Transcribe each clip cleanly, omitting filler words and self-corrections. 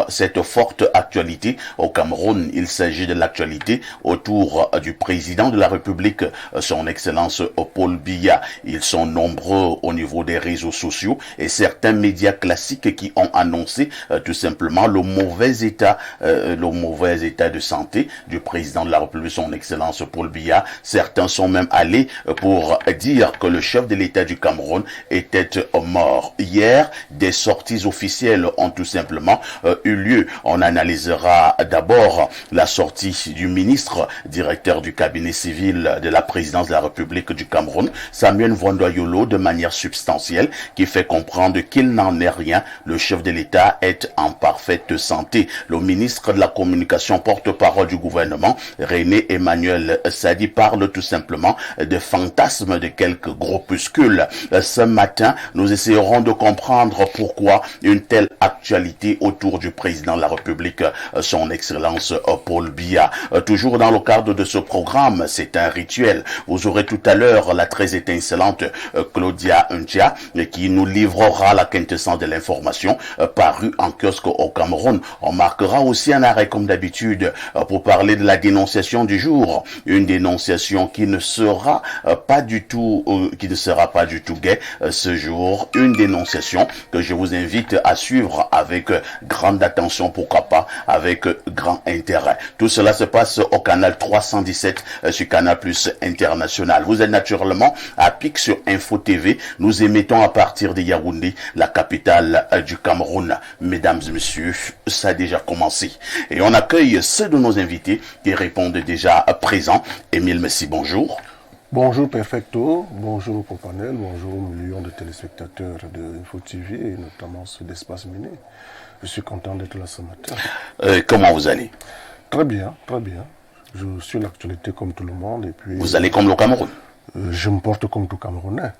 cette forte actualité au Cameroun. Il s'agit de l'actualité autour du président de la République, son Excellence Paul Biya. Ils sont nombreux au niveau des réseaux sociaux et certains médias classiques qui ont annoncé tout simplement le mauvais état de santé du président de la République, son Excellence Paul Biya. Certains sont même allés pour dire que le chef de l'État du Cameroun était mort. Hier, des sorties officielles ont tout simplement eu lieu. On analysera d'abord la sortie du ministre, directeur du cabinet civil de la présidence de la République du Cameroun, Samuel Mvondo-Yolo, de manière substantielle, qui fait comprendre qu'il n'en est rien. Le chef de l'État est en parfaite santé. Le ministre de la Communication, porte-parole du gouvernement, René Emmanuel Sadi, parle tout simplement de fantasmes de quelques groupuscules. Ce matin, nous essayerons de comprendre pourquoi une telle actualité autour du président de la République, son Excellence Paul Biya. Toujours dans le cadre de ce programme, c'est un rituel. Vous aurez tout à l'heure la très étincelante Claudia Ntia qui nous livrera la quintessence de l'information parue en kiosque au Cameroun. On marquera aussi un arrêt comme d'habitude pour parler de la dénonciation du jour. Une dénonciation qui ne sera pas du tout gaie ce jour. Une dénonciation que je vous invite à suivre avec grande attention, pourquoi pas avec grand intérêt. Tout cela se passe au canal 317 sur Canal Plus International. Vous êtes naturellement à pic sur Info TV. Nous émettons à partir de Yaoundé, la capitale du Cameroun. Mesdames et messieurs, ça a déjà commencé. Et on accueille ceux de nos invités qui répondent déjà présents. Émile Messi, bonjour. Bonjour Perfecto, bonjour au panel, bonjour aux millions de téléspectateurs de Info TV et notamment ceux d'Espace Miné. Je suis content d'être là ce matin. Comment vous allez? Très bien, très bien. Je suis l'actualité comme tout le monde et puis... Vous allez comme le Cameroun? Je me porte comme tout Camerounais.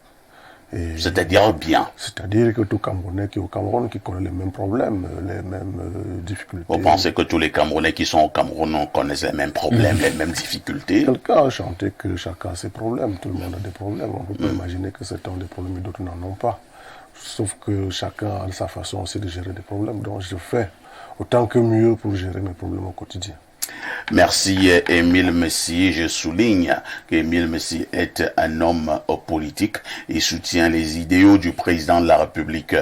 C'est-à-dire bien. C'est-à-dire que tout Camerounais qui est au Cameroun, qui connaît les mêmes problèmes, les mêmes difficultés. Vous pensez que tous les Camerounais qui sont au Cameroun connaissent les mêmes problèmes, les mêmes difficultés? Quelqu'un a chanté que chacun a ses problèmes, tout le monde a des problèmes. On ne peut pas imaginer que certains ont des problèmes et d'autres n'en ont pas. Sauf que chacun a sa façon aussi de gérer des problèmes. Donc je fais autant que mieux pour gérer mes problèmes au quotidien. Merci Émile Messi. Je souligne qu'Émile Messi est un homme politique. Il soutient les idéaux du président de la République,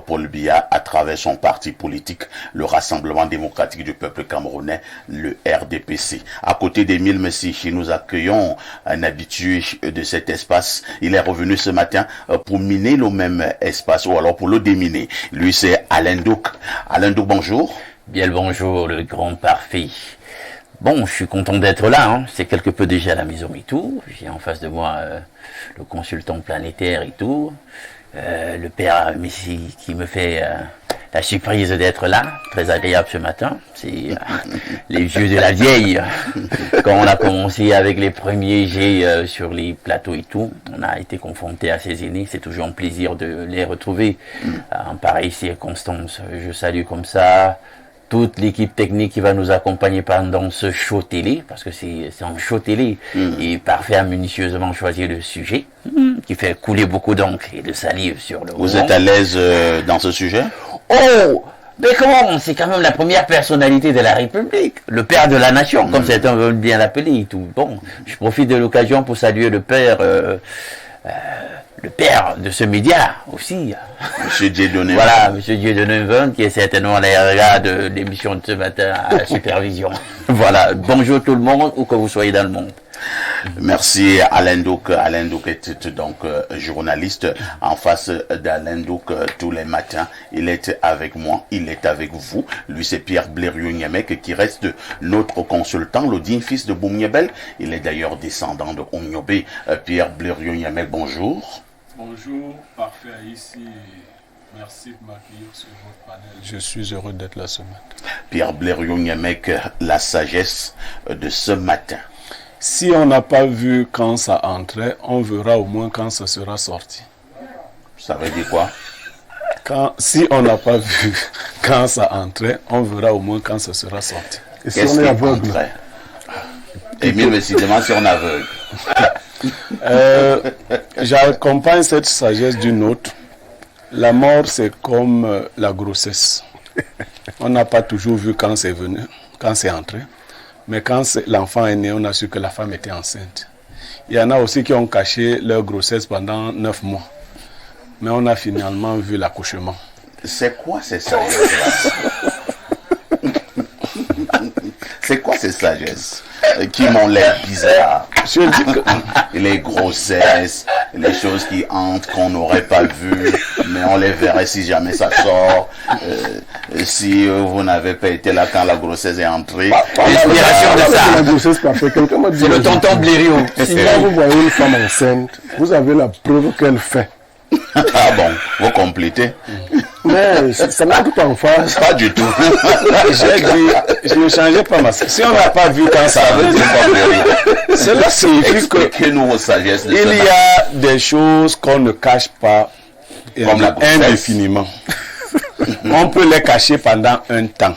Paul Biya, à travers son parti politique, le Rassemblement démocratique du peuple camerounais, le RDPC. À côté d'Émile Messi, nous accueillons un habitué de cet espace. Il est revenu ce matin pour miner le même espace, ou alors pour le déminer. Lui, c'est Alain Douk. Alain Douk, bonjour. Bien le bonjour, le grand parfait. Bon, je suis content d'être là, hein. C'est quelque peu déjà la maison et tout. J'ai en face de moi le consultant planétaire et tout. Le père Messi qui me fait la surprise d'être là. Très agréable ce matin. C'est les vieux de la vieille. Quand on a commencé avec les premiers jets sur les plateaux et tout, on a été confronté à ces aînés. C'est toujours un plaisir de les retrouver en pareille circonstance. Je salue comme ça toute l'équipe technique qui va nous accompagner pendant ce show télé, parce que c'est un show télé, et parfait à minutieusement choisir le sujet, qui fait couler beaucoup d'encre et de salive sur le Vous êtes à l'aise dans ce sujet? Oh, mais comment? C'est quand même la première personnalité de la République, le père de la nation, comme certains veulent bien l'appeler et tout. Bon, je profite de l'occasion pour saluer le père de ce média aussi. Monsieur Dieudonné. Voilà, monsieur Dieudonné qui est certainement à la de l'émission de ce matin à la supervision. Voilà, bonjour tout le monde, où que vous soyez dans le monde. Merci Alain Douk. Alain Douk est donc journaliste. En face d'Alain Douk tous les matins, il est avec moi, il est avec vous. Lui, c'est Pierre Blériot-Niamek qui reste notre consultant, le digne fils de Boumniebel. Il est d'ailleurs descendant de Onyobé. Pierre Blériot-Niamek, bonjour. Bonjour, parfait ici. Merci de m'accueillir sur votre panel. Je suis heureux d'être là ce matin. Pierre Blériot-Niamek, la sagesse de ce matin. Si on n'a pas vu quand ça entrait, on verra au moins quand ça sera sorti. Ça veut dire quoi? Si on n'a pas vu quand ça entrait, on verra au moins quand ça sera sorti. Et si on est aveugle? Émile Messi demande si on est aveugle. J'accompagne cette sagesse d'une autre. La mort, c'est comme la grossesse. On n'a pas toujours vu quand c'est venu, quand c'est entré. Mais quand l'enfant est né, on a su que la femme était enceinte. Il y en a aussi qui ont caché leur grossesse pendant 9 mois. Mais on a finalement vu l'accouchement. C'est quoi ces sagesses? C'est quoi ces sagesses qui m'ont l'air bizarres? Je dis que Les grossesses, les choses qui entrent qu'on n'aurait pas vues, mais on les verrait si jamais ça sort. Si vous n'avez pas été là quand la grossesse est entrée. L'inspiration de ça. La grossesse parfaite. Quelqu'un m'a dit. C'est le tonton Blériot. Si là vous voyez une femme enceinte, vous avez la preuve qu'elle fait. Ah bon, vous complétez? Mais ça n'entre pas en face. Pas du tout. j'ai dit, je ne changeais pas ma... Si on n'a pas vu quand ça Ça veut veut dire dire, quoi, Blériot? cela signifie que Expliquez-nous vos sagesses de ce il y matin. a des choses qu'on ne cache pas Comme la grossesse. indéfiniment. On peut les cacher pendant un temps.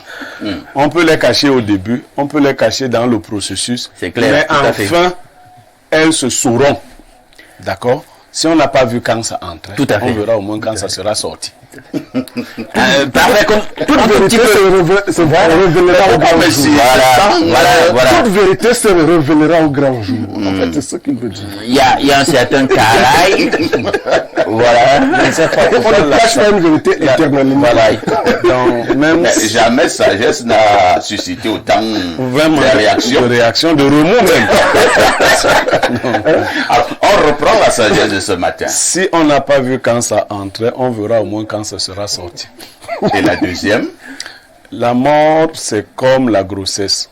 On peut les cacher au début, on peut les cacher dans le processus. C'est clair, Mais tout à fait. enfin, elles se sauront. D'accord? Si on n'a pas vu quand ça entre, Tout à fait. on verra au moins quand ça sera sorti. Parfait, comme tout Toute le vérité petit peu. se révélera au grand mais jour. si- Voilà. Toute vérité se révélera au grand jour. En fait, c'est ce qu'il veut dire. Il y a un certain caraï. Voilà. On ne cache pas une vérité éternellement. Voilà. Donc, même Mais jamais sagesse n'a suscité autant vraiment de réactions. de réaction, de remous même. Alors, on reprend la sagesse de ce matin. Si on n'a pas vu quand ça entrait, on verra au moins quand ça sera sorti. Et la deuxième? La mort, c'est comme la grossesse.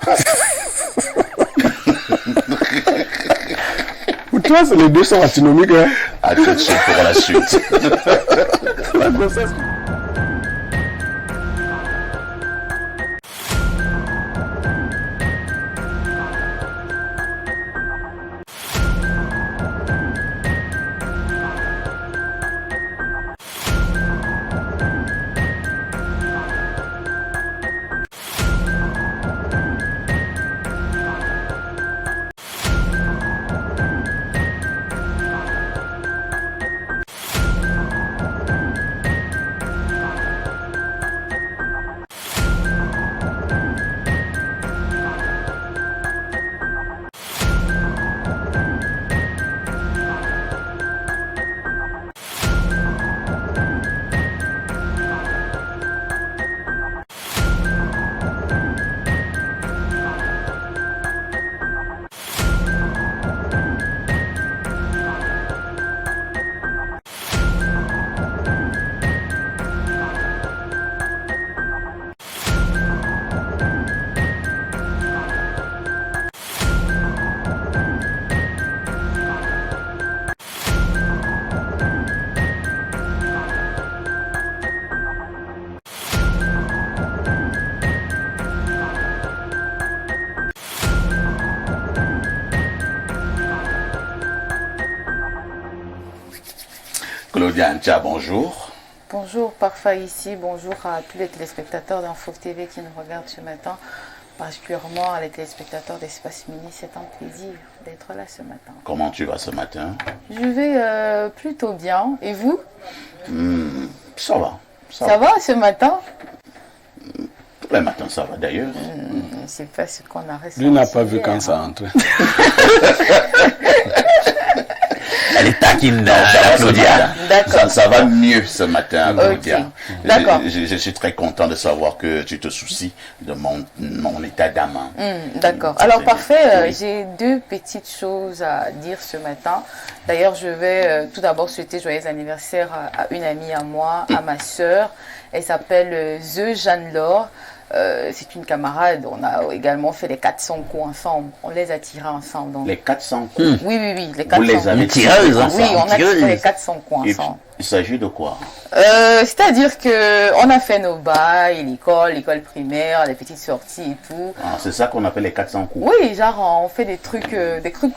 Pour toi, les deux sont antinomiques. Hein? À tout de suite pour la suite. La grossesse. Claudia Ancha, bonjour. Bonjour, Parfa ici. Bonjour à tous les téléspectateurs d'Info TV qui nous regardent ce matin, particulièrement à les téléspectateurs d'Espace Mini. C'est un plaisir d'être là ce matin. Comment tu vas ce matin? Je vais plutôt bien. Et vous? Ça va. Ça va ce matin? Tous les matins, ça va d'ailleurs. C'est pas ce qu'on a ressenti. Lui n'a pas vu hier, quand ça hein. entrait. Elle est taquine, Ça va ce Claudia. matin. D'accord. Ça va mieux ce matin, Claudia. Ok. D'accord. Je suis très content de savoir que tu te soucies de mon état d'âme. D'accord. Ça Alors fait parfait, bien. Oui. j'ai deux petites choses à dire ce matin. D'ailleurs, je vais tout d'abord souhaiter joyeux anniversaire à une amie à moi, à ma sœur. Elle s'appelle Jeanne-Laure. C'est une camarade. On a également fait les 400 coups ensemble. On les a tirés ensemble. Donc. Les 400 coups. Oui, les Vous 400 les avez Une tireuse, hein. Oui, on a Tireuse. tiré les 400 coups Et ensemble. il s'agit de quoi? C'est-à-dire que on a fait nos bails, l'école primaire, les petites sorties et tout. Ah, c'est ça qu'on appelle les 400 coups. Oui, genre on fait des trucs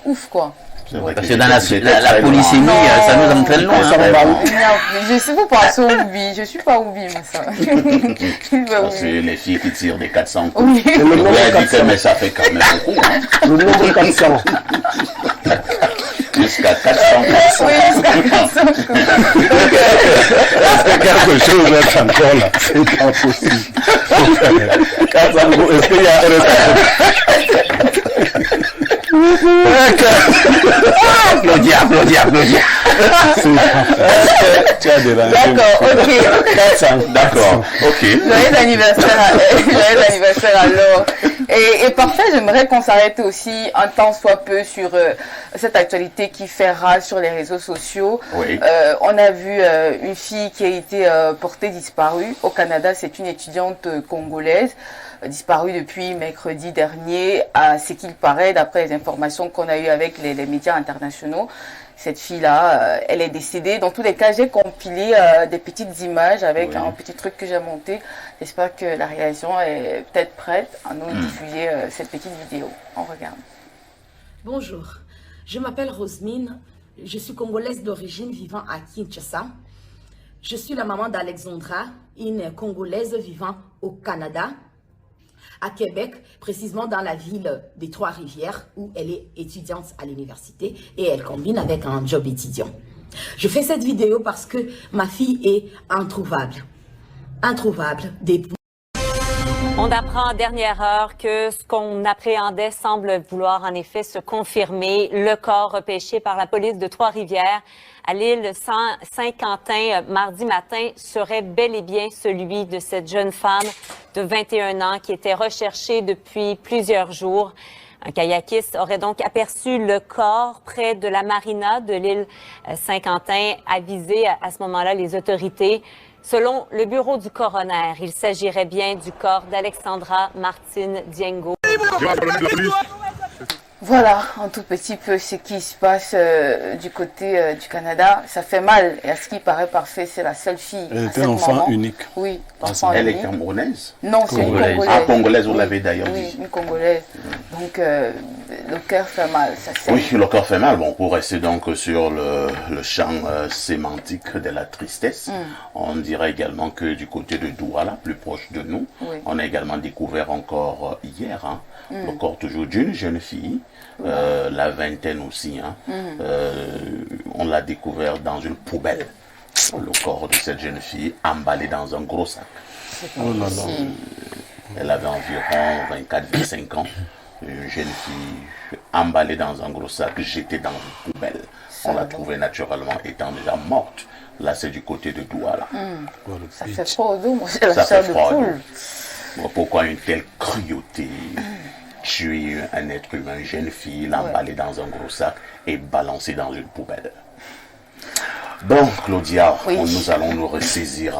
ouf quoi. C'est vrai Parce que que dans la j'étais la très loin. polysémie, Non. ça nous entraîne loin. Ça hein. va. Je sais vous pensez au Oubi, je suis pas Oubi mais ça. Je suis pas Parce que Oubi. les filles qui tirent des 400 coups. Oui. Et le Vous nombre avez dit que 400. mais ça fait quand même beaucoup. Hein? Le nombre 400. Jusqu'à 400 Oui, jusqu'à 400 coups. Donc, Est-ce que quelque chose va être encore là? C'est pas possible. 400 coups, est-ce qu'il y a un Applaudis. Tu as dérangé. d'accord, ok. D'accord, ok. Joyeux anniversaire alors. Et parfait, j'aimerais qu'on s'arrête aussi un temps soit peu sur cette actualité qui fait rage sur les réseaux sociaux. Oui. On a vu une fille qui a été portée disparue au Canada. C'est une étudiante congolaise disparue depuis mercredi dernier, à ce qu'il paraît, d'après les informations qu'on a eues avec les médias internationaux. Cette fille-là, elle est décédée. Dans tous les cas, j'ai compilé des petites images avec un petit truc que j'ai monté. J'espère que la réalisation est peut-être prête à nous diffuser cette petite vidéo. On regarde. Bonjour, je m'appelle Rosemine. Je suis congolaise d'origine vivant à Kinshasa. Je suis la maman d'Alexandra, une congolaise vivant au Canada, à Québec, précisément dans la ville des Trois-Rivières, où elle est étudiante à l'université et elle combine avec un job étudiant. Je fais cette vidéo parce que ma fille est introuvable. Introuvable. On apprend en dernière heure que ce qu'on appréhendait semble vouloir en effet se confirmer. Le corps repêché par la police de Trois-Rivières à l'île Saint-Quentin mardi matin serait bel et bien celui de cette jeune femme de 21 ans qui était recherchée depuis plusieurs jours. Un kayakiste aurait donc aperçu le corps près de la marina de l'île Saint-Quentin, avisé à ce moment-là les autorités. Selon le bureau du coroner, il s'agirait bien du corps d'Alexandra Martine Diengo. Voilà, un tout petit peu ce qui se passe du côté du Canada. Ça fait mal. Et à ce qui paraît parfait, c'est la seule fille. Elle était un enfant unique. Oui, enfant Elle unique. est camerounaise? Non, c'est une Congolaise. Ah, congolaise, vous l'avez d'ailleurs Oui, dit. une Congolaise. Donc, le cœur fait mal. Ça saigne. Oui, le corps fait mal. Bon, pour rester donc sur le champ sémantique de la tristesse, on dirait également que du côté de Douala, plus proche de nous, on a également découvert encore hier le corps toujours d'une jeune fille, la vingtaine aussi. On l'a découvert dans une poubelle. Le corps de cette jeune fille emballé dans un gros sac. Oh là là. Elle avait environ 24-25 ans. Une jeune fille emballée dans un gros sac, jetée dans une poubelle. On l'a trouvée naturellement étant déjà morte. Là, c'est du côté de Douala. Ça fait froid au dos, moi j'ai la Ça chair fait de froid. poule. Bon, pourquoi une telle cruauté? Tuer un être humain, une jeune fille, l'emballer dans un gros sac et balancer dans une poubelle. Bon, Claudia, nous allons nous ressaisir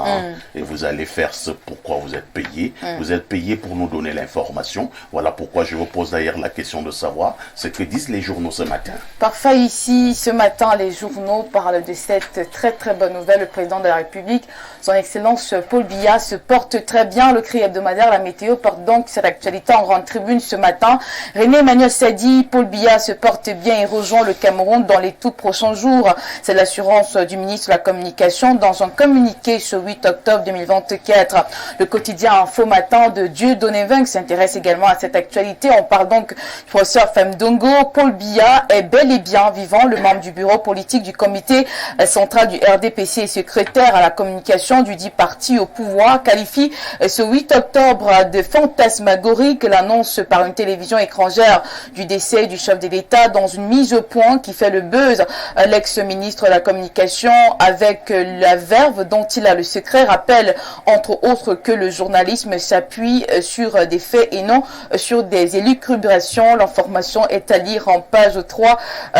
et vous allez faire ce pourquoi vous êtes payé. Vous êtes payé pour nous donner l'information. Voilà pourquoi je vous pose d'ailleurs la question de savoir ce que disent les journaux ce matin. Parfait, ici, ce matin, les journaux parlent de cette très très bonne nouvelle. Le président de la République, son Excellence Paul Biya, se porte très bien. Le cri hebdomadaire, la météo, porte donc cette actualité en grande tribune ce matin. René Emmanuel Sadi, Paul Biya se porte bien et rejoint le Cameroun dans les tout prochains jours. C'est l'assurance du ministre de la Communication dans un communiqué ce 8 octobre 2024. Le quotidien Info Matin de Dieudonné Veng s'intéresse également à cette actualité. On parle donc du professeur Femdongo. Paul Biya est bel et bien vivant. Le membre du bureau politique du comité central du RDPC et secrétaire à la communication du dit parti au pouvoir qualifie ce 8 octobre de fantasmagorique l'annonce par une télévision étrangère du décès du chef de l'État dans une mise au point qui fait le buzz. L'ex-ministre de la Communication avec la verve dont il a le secret rappelle entre autres que le journalisme s'appuie sur des faits et non sur des élucubrations. L'information est à lire en page 3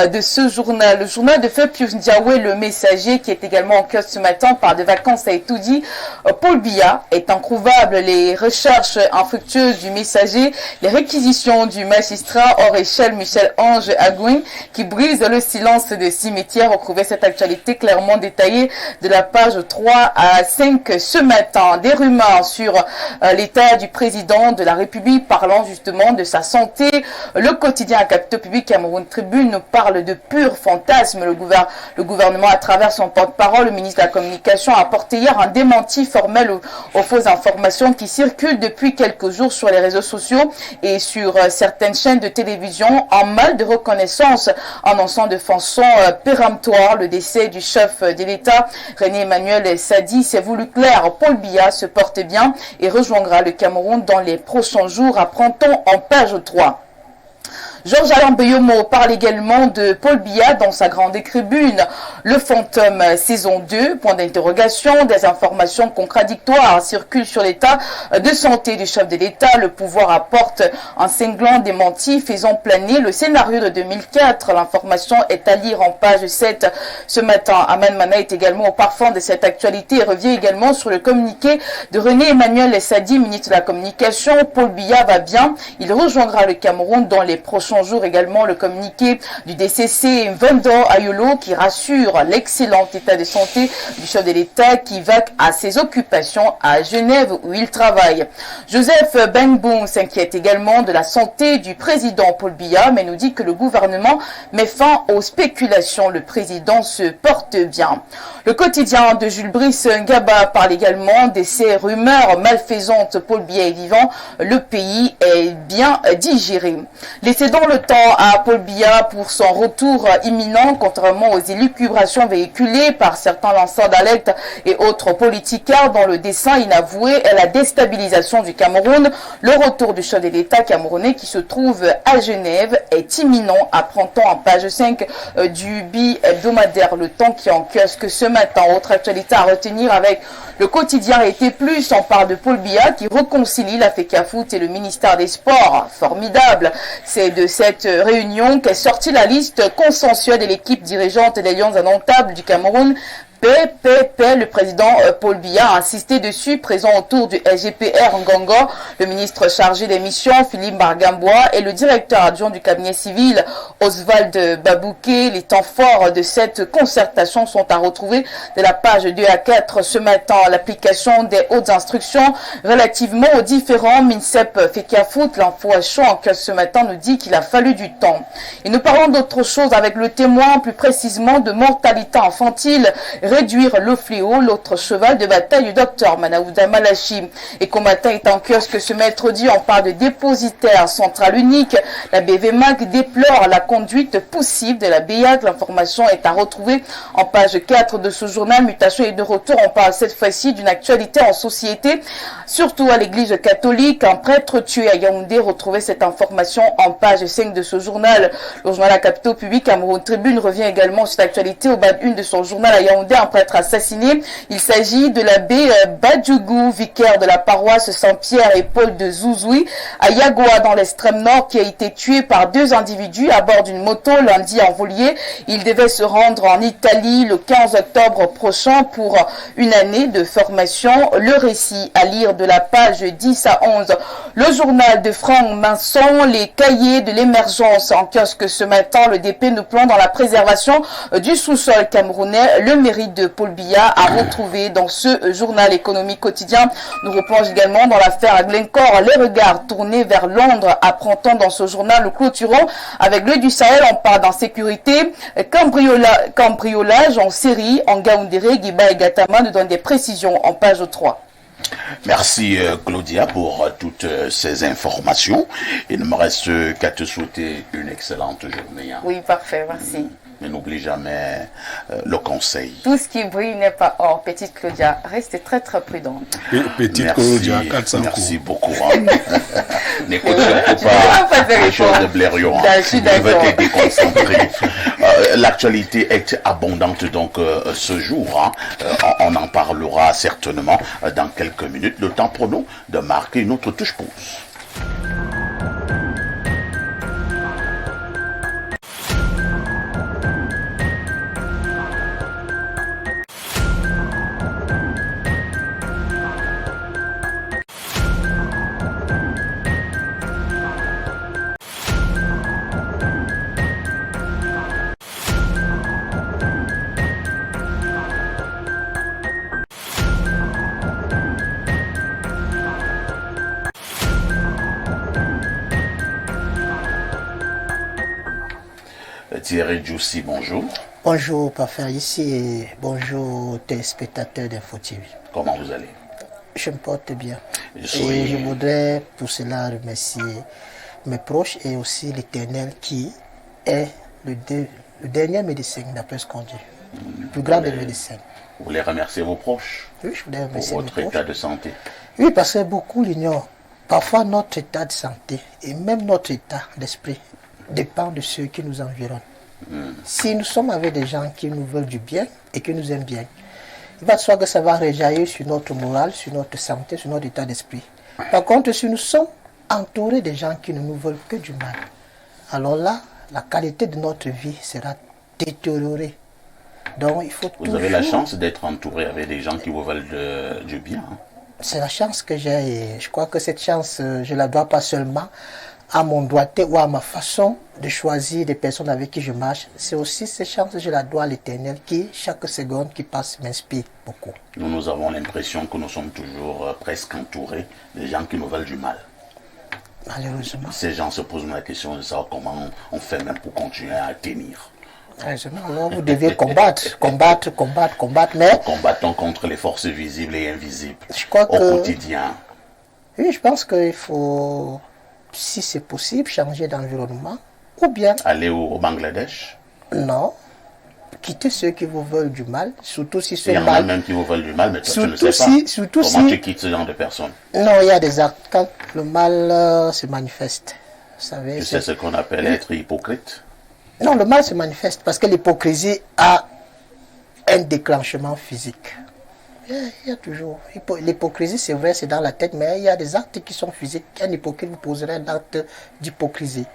de ce journal. Le journal de fait Pius Ndiawe, le messager, qui est également en kiosque ce matin, par des vacances, a tout dit. Paul Biya est introuvable. Les recherches infructueuses du messager, les réquisitions du magistrat hors échelle Michel-Ange Agouin qui brise le silence des cimetières. Retrouvez cette actualité clairement détaillé de la page 3 à 5 ce matin. Des rumeurs sur l'état du président de la République parlant justement de sa santé. Le quotidien à capitaux public Cameroun Tribune nous parle de pur fantasme. Le gouvernement, à travers son porte-parole, le ministre de la Communication, a apporté hier un démenti formel aux fausses informations qui circulent depuis quelques jours sur les réseaux sociaux et sur certaines chaînes de télévision en mal de reconnaissance, annonçant de façon péremptoire le décès du chef de l'État. René Emmanuel Sadi s'est voulu clair. Paul Biya se porte bien et rejoindra le Cameroun dans les prochains jours, apprend-on en page 3. Georges-Alain Beyomo parle également de Paul Biya dans sa grande tribune. Le fantôme saison 2, point d'interrogation, des informations contradictoires circulent sur l'état de santé du chef de l'État. Le pouvoir apporte un cinglant démenti faisant planer le scénario de 2004. L'information est à lire en page 7 ce matin. Aman Mana est également au parfum de cette actualité et revient également sur le communiqué de René Emmanuel Sadi, ministre de la Communication. Paul Biya va bien. Il rejoindra le Cameroun dans les prochains jours. Également le communiqué du DCC Vendor Ayolo qui rassure l'excellent état de santé du chef de l'État qui va à ses occupations à Genève où il travaille. Joseph Benboum s'inquiète également de la santé du président Paul Biya mais nous dit que le gouvernement met fin aux spéculations. Le président se porte bien. Le quotidien de Jules Brice Ngaba parle également de ces rumeurs malfaisantes. Paul Biya est vivant, le pays est bien digéré. Laissez donc le temps à Paul Biya pour son retour imminent, contrairement aux élucubrations véhiculées par certains lanceurs d'alerte et autres politiciens dont le dessein inavoué est la déstabilisation du Cameroun. Le retour du chef de l'État camerounais qui se trouve à Genève est imminent, apprend-on en page 5 du bi-hebdomadaire Le Temps qui est en kiosque ce matin. Autre actualité à retenir avec le quotidien été plus, on parle de Paul Biya qui réconcilie la FECAFOOT et le ministère des Sports. Formidable. C'est de cette réunion qu'est sortie la liste consensuelle de l'équipe dirigeante des Lions indomptables du Cameroun. Le président Paul Biya a insisté dessus, présent autour du SGPR Ngongo, le ministre chargé des missions Philippe Margambois et le directeur adjoint du cabinet civil Oswald Babouké. Les temps forts de cette concertation sont à retrouver de la page 2 à 4 ce matin. L'application des hautes instructions relativement aux différents MINSEP FECAFOOT, l'info à chaud en classe ce matin nous dit qu'il a fallu du temps. Et nous parlons d'autre chose avec le témoin, plus précisément de mortalité infantile. Réduire le fléau, l'autre cheval de bataille du docteur Manaouda Malachi. Et qu'au matin est en kiosque ce mercredi, on parle de dépositaire central unique. La BVMAC déplore la conduite possible de la BIAC. L'information est à retrouver en page 4 de ce journal. Mutation et de retour, on parle cette fois-ci d'une actualité en société, surtout à l'église catholique. Un prêtre tué à Yaoundé, retrouvez cette information en page 5 de ce journal. Le journal à capitaux public Cameroun Tribune revient également sur l'actualité au bas de une de son journal à Yaoundé. Un prêtre assassiné. Il s'agit de l'abbé Badjougou, vicaire de la paroisse Saint-Pierre et Paul de Zouzoui à Yagoua dans l'extrême nord, qui a été tué par deux individus à bord d'une moto lundi en Volier. Il devait se rendre en Italie le 15 octobre prochain pour une année de formation. Le récit à lire de la page 10 à 11. Le journal de Franck Minson, les cahiers de l'émergence en kiosque ce matin. Le DP nous plonge dans la préservation du sous-sol camerounais. Le mérite de Paul Biya à retrouver dans ce journal économique quotidien. Nous replonge également dans l'affaire Glencore. Les regards tournés vers Londres, apprend-on dans ce journal. Nous clôturons avec l'œil du Sahel. On parle d'insécurité, cambriolage en série en Gaoundéré. Guiba et Gatama nous donnent des précisions en page 3. Merci Claudia pour toutes ces informations. Il ne me reste qu'à te souhaiter une excellente journée. Oui, parfait, merci. Mais n'oublie jamais le conseil. Tout ce qui brille n'est pas or. Petite Claudia, restez très très prudente. Petite Claudia, 400 merci beaucoup. N'écoutez pas les choses de Blériot. Je vais te déconcentrer. L'actualité est abondante donc ce jour. On en parlera certainement dans quelques minutes. Le temps pour nous de marquer une autre touche pouce. Thierry Djoussi, bonjour. Bonjour, Parfait, ici et bonjour téléspectateurs d'Info TV. Comment vous allez? Je me porte bien. Et je voudrais pour cela remercier mes proches et aussi l'Éternel qui est le dernier médecin, d'après ce qu'on dit. Le plus grand des médecins. Vous voulez remercier vos proches? Oui, je voudrais remercier pour mes votre proches. état de santé? Oui, parce que beaucoup l'ignorent. Parfois, notre état de santé et même notre état d'esprit dépend de ceux qui nous environnent. Si nous sommes avec des gens qui nous veulent du bien et qui nous aiment bien, il va de soi que ça va rejaillir sur notre morale, sur notre santé, sur notre état d'esprit. Par contre, si nous sommes entourés de gens qui ne nous veulent que du mal, alors là, la qualité de notre vie sera détériorée. Donc, il faut Vous avez la chance d'être entouré avec des gens qui vous veulent du bien. Hein? C'est la chance que j'ai et je crois que cette chance, je ne la dois pas seulement à mon doigté ou à ma façon de choisir des personnes avec qui je marche. C'est aussi cette chance que je la dois à l'Éternel qui, chaque seconde qui passe, m'inspire beaucoup. Nous avons l'impression que nous sommes toujours presque entourés des gens qui nous veulent du mal. Malheureusement. Ces gens se posent la question de savoir comment on fait même pour continuer à tenir. Alors vous devez combattre, mais... Nous combattons contre les forces visibles et invisibles je crois au quotidien. Oui, je pense qu'il faut, si c'est possible, changer d'environnement, ou bien... Aller au Bangladesh? Non. Quitter ceux qui vous veulent du mal, surtout si ce mal... Il y en a même qui vous veulent du mal, mais toi, tu ne sais pas. Comment tu quittes ce genre de personnes? Non, il y a des actes. Quand le mal se manifeste, vous savez... Tu sais ce qu'on appelle être hypocrite? Non, le mal se manifeste parce que l'hypocrisie a un déclenchement physique. Il y a toujours... L'hypocrisie, c'est vrai, c'est dans la tête, mais il y a des actes qui sont physiques. Un hypocrite vous poserait un acte d'hypocrisie.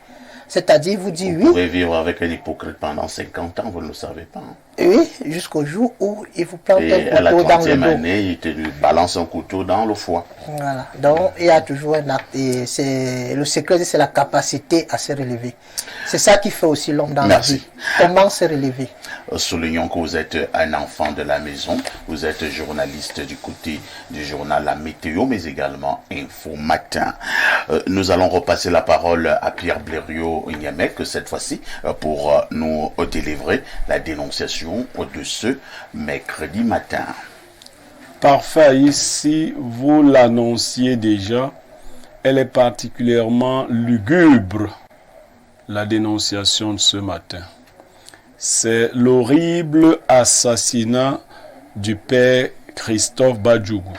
C'est-à-dire, vous dit oui... Vous pouvez vivre avec un hypocrite pendant 50 ans, vous ne le savez pas. Hein? Oui, jusqu'au jour où il vous plante un couteau à la dans le 30e dos. année, il te balance un couteau dans le foie. Voilà. Donc, il y a toujours un acte. Et le secret, c'est la capacité à se relever. C'est ça qui fait aussi l'homme dans la vie. Comment se relever? Soulignons que vous êtes un enfant de la maison. Vous êtes journaliste du côté du journal La Météo, mais également Info Matin. Nous allons repasser la parole à Pierre Blériot-Niamek, cette fois-ci, pour nous délivrer la dénonciation de ce mercredi matin. Parfait, ici, vous l'annonciez déjà, elle est particulièrement lugubre, la dénonciation de ce matin. C'est l'horrible assassinat du père Christophe Badjougou,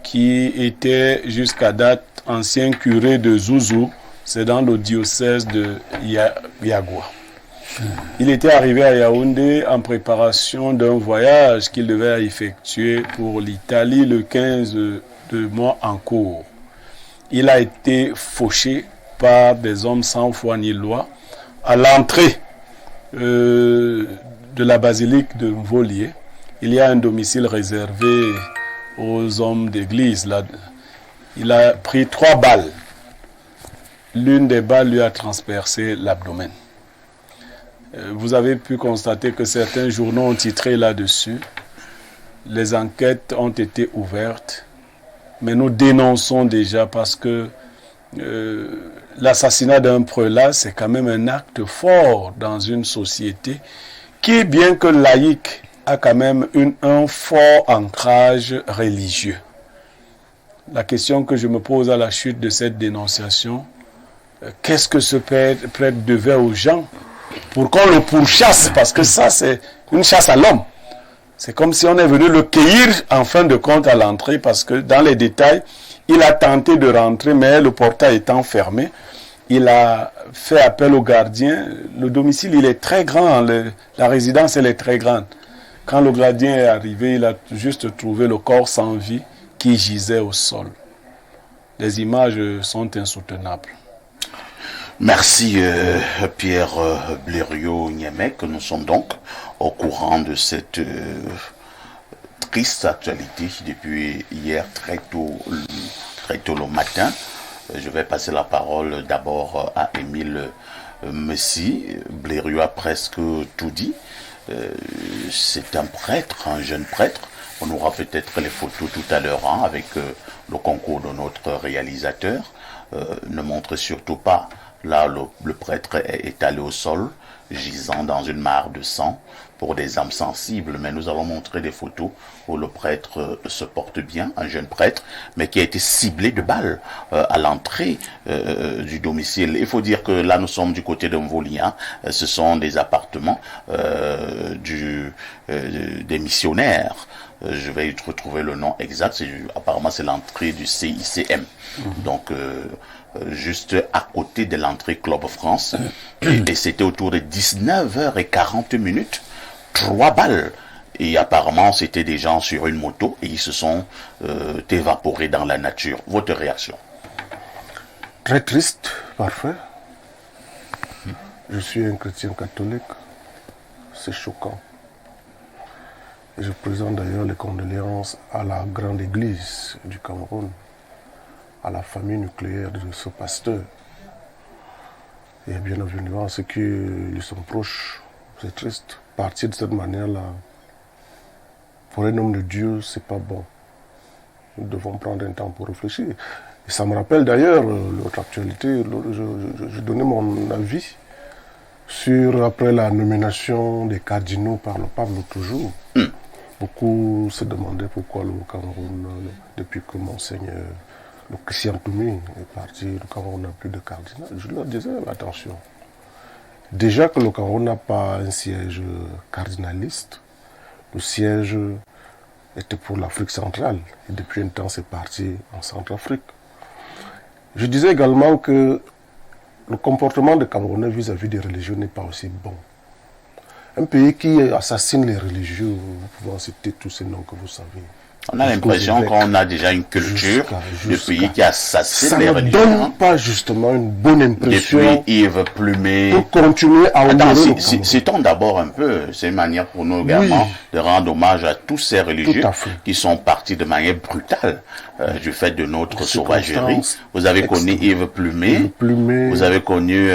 qui était jusqu'à date ancien curé de Zouzou, c'est dans le diocèse de Yagua. Il était arrivé à Yaoundé en préparation d'un voyage qu'il devait effectuer pour l'Italie le 15 de mois en cours. Il a été fauché par des hommes sans foi ni loi à l'entrée de la basilique de Mvolier. Il y a un domicile réservé aux hommes d'église. Il a pris 3 balles. L'une des balles lui a transpercé l'abdomen. Vous avez pu constater que certains journaux ont titré là-dessus. Les enquêtes ont été ouvertes, mais nous dénonçons déjà parce que l'assassinat d'un prélat, c'est quand même un acte fort dans une société qui, bien que laïque, a quand même un fort ancrage religieux. La question que je me pose à la chute de cette dénonciation, qu'est-ce que ce prêtre devait aux gens pour qu'on le pourchasse, parce que ça c'est une chasse à l'homme. C'est comme si on est venu le cueillir en fin de compte à l'entrée, parce que dans les détails, il a tenté de rentrer, mais le portail étant fermé, il a fait appel au gardien. Le domicile, il est très grand, la résidence, elle est très grande. Quand le gardien est arrivé, il a juste trouvé le corps sans vie qui gisait au sol. Les images sont insoutenables. Merci Pierre Blériot-Niamek. Nous sommes donc au courant de cette triste actualité depuis hier très tôt le matin. Je vais passer la parole d'abord à Émile Messi. Blériot a presque tout dit. C'est un prêtre, un jeune prêtre. On aura peut-être les photos tout à l'heure avec le concours de notre réalisateur. Ne montrez surtout pas Là, le prêtre est allé au sol, gisant dans une mare de sang pour des âmes sensibles. Mais nous allons montrer des photos où le prêtre se porte bien, un jeune prêtre, mais qui a été ciblé de balles à l'entrée du domicile. Il faut dire que là, nous sommes du côté de Mvoli, hein. Ce sont des appartements des missionnaires. Je vais retrouver le nom exact. Apparemment, c'est l'entrée du CICM. Donc, juste à côté de l'entrée Club France. Et c'était autour de 19h40. 3 balles. Et apparemment, c'était des gens sur une moto et ils se sont évaporés dans la nature. Votre réaction? Très triste, parfait. Je suis un chrétien catholique. C'est choquant. Et je présente d'ailleurs les condoléances à la grande église du Cameroun, à la famille nucléaire de ce pasteur. Et bien évidemment, ceux qui lui sont proches, c'est triste. Partir de cette manière-là, pour un homme de Dieu, c'est pas bon. Nous devons prendre un temps pour réfléchir. Et ça me rappelle d'ailleurs l'autre actualité. Je donnais mon avis sur, après la nomination des cardinaux par le pape l'autre jour. Beaucoup se demandaient pourquoi le Cameroun, depuis que Monseigneur le Christian Toumi est parti, le Cameroun n'a plus de cardinal. Je leur disais, attention. Déjà que le Cameroun n'a pas un siège cardinaliste, le siège était pour l'Afrique centrale. Et depuis un temps, c'est parti en Centrafrique. Je disais également que le comportement des Camerounais vis-à-vis des religieux n'est pas aussi bon. Un pays qui assassine les religieux, vous pouvez citer tous ces noms que vous savez. On a l'impression qu'on a déjà une culture de pays qui assassine les religieux. Ça ne donne pas justement une bonne impression. Depuis Yves Plumet. Pour continuer à honorer le Cameroun. Citons d'abord un peu, c'est une manière pour nous également de rendre hommage à tous ces religieux qui sont partis de manière brutale du fait de notre sauvagerie. Vous avez connu Yves Plumet, vous avez connu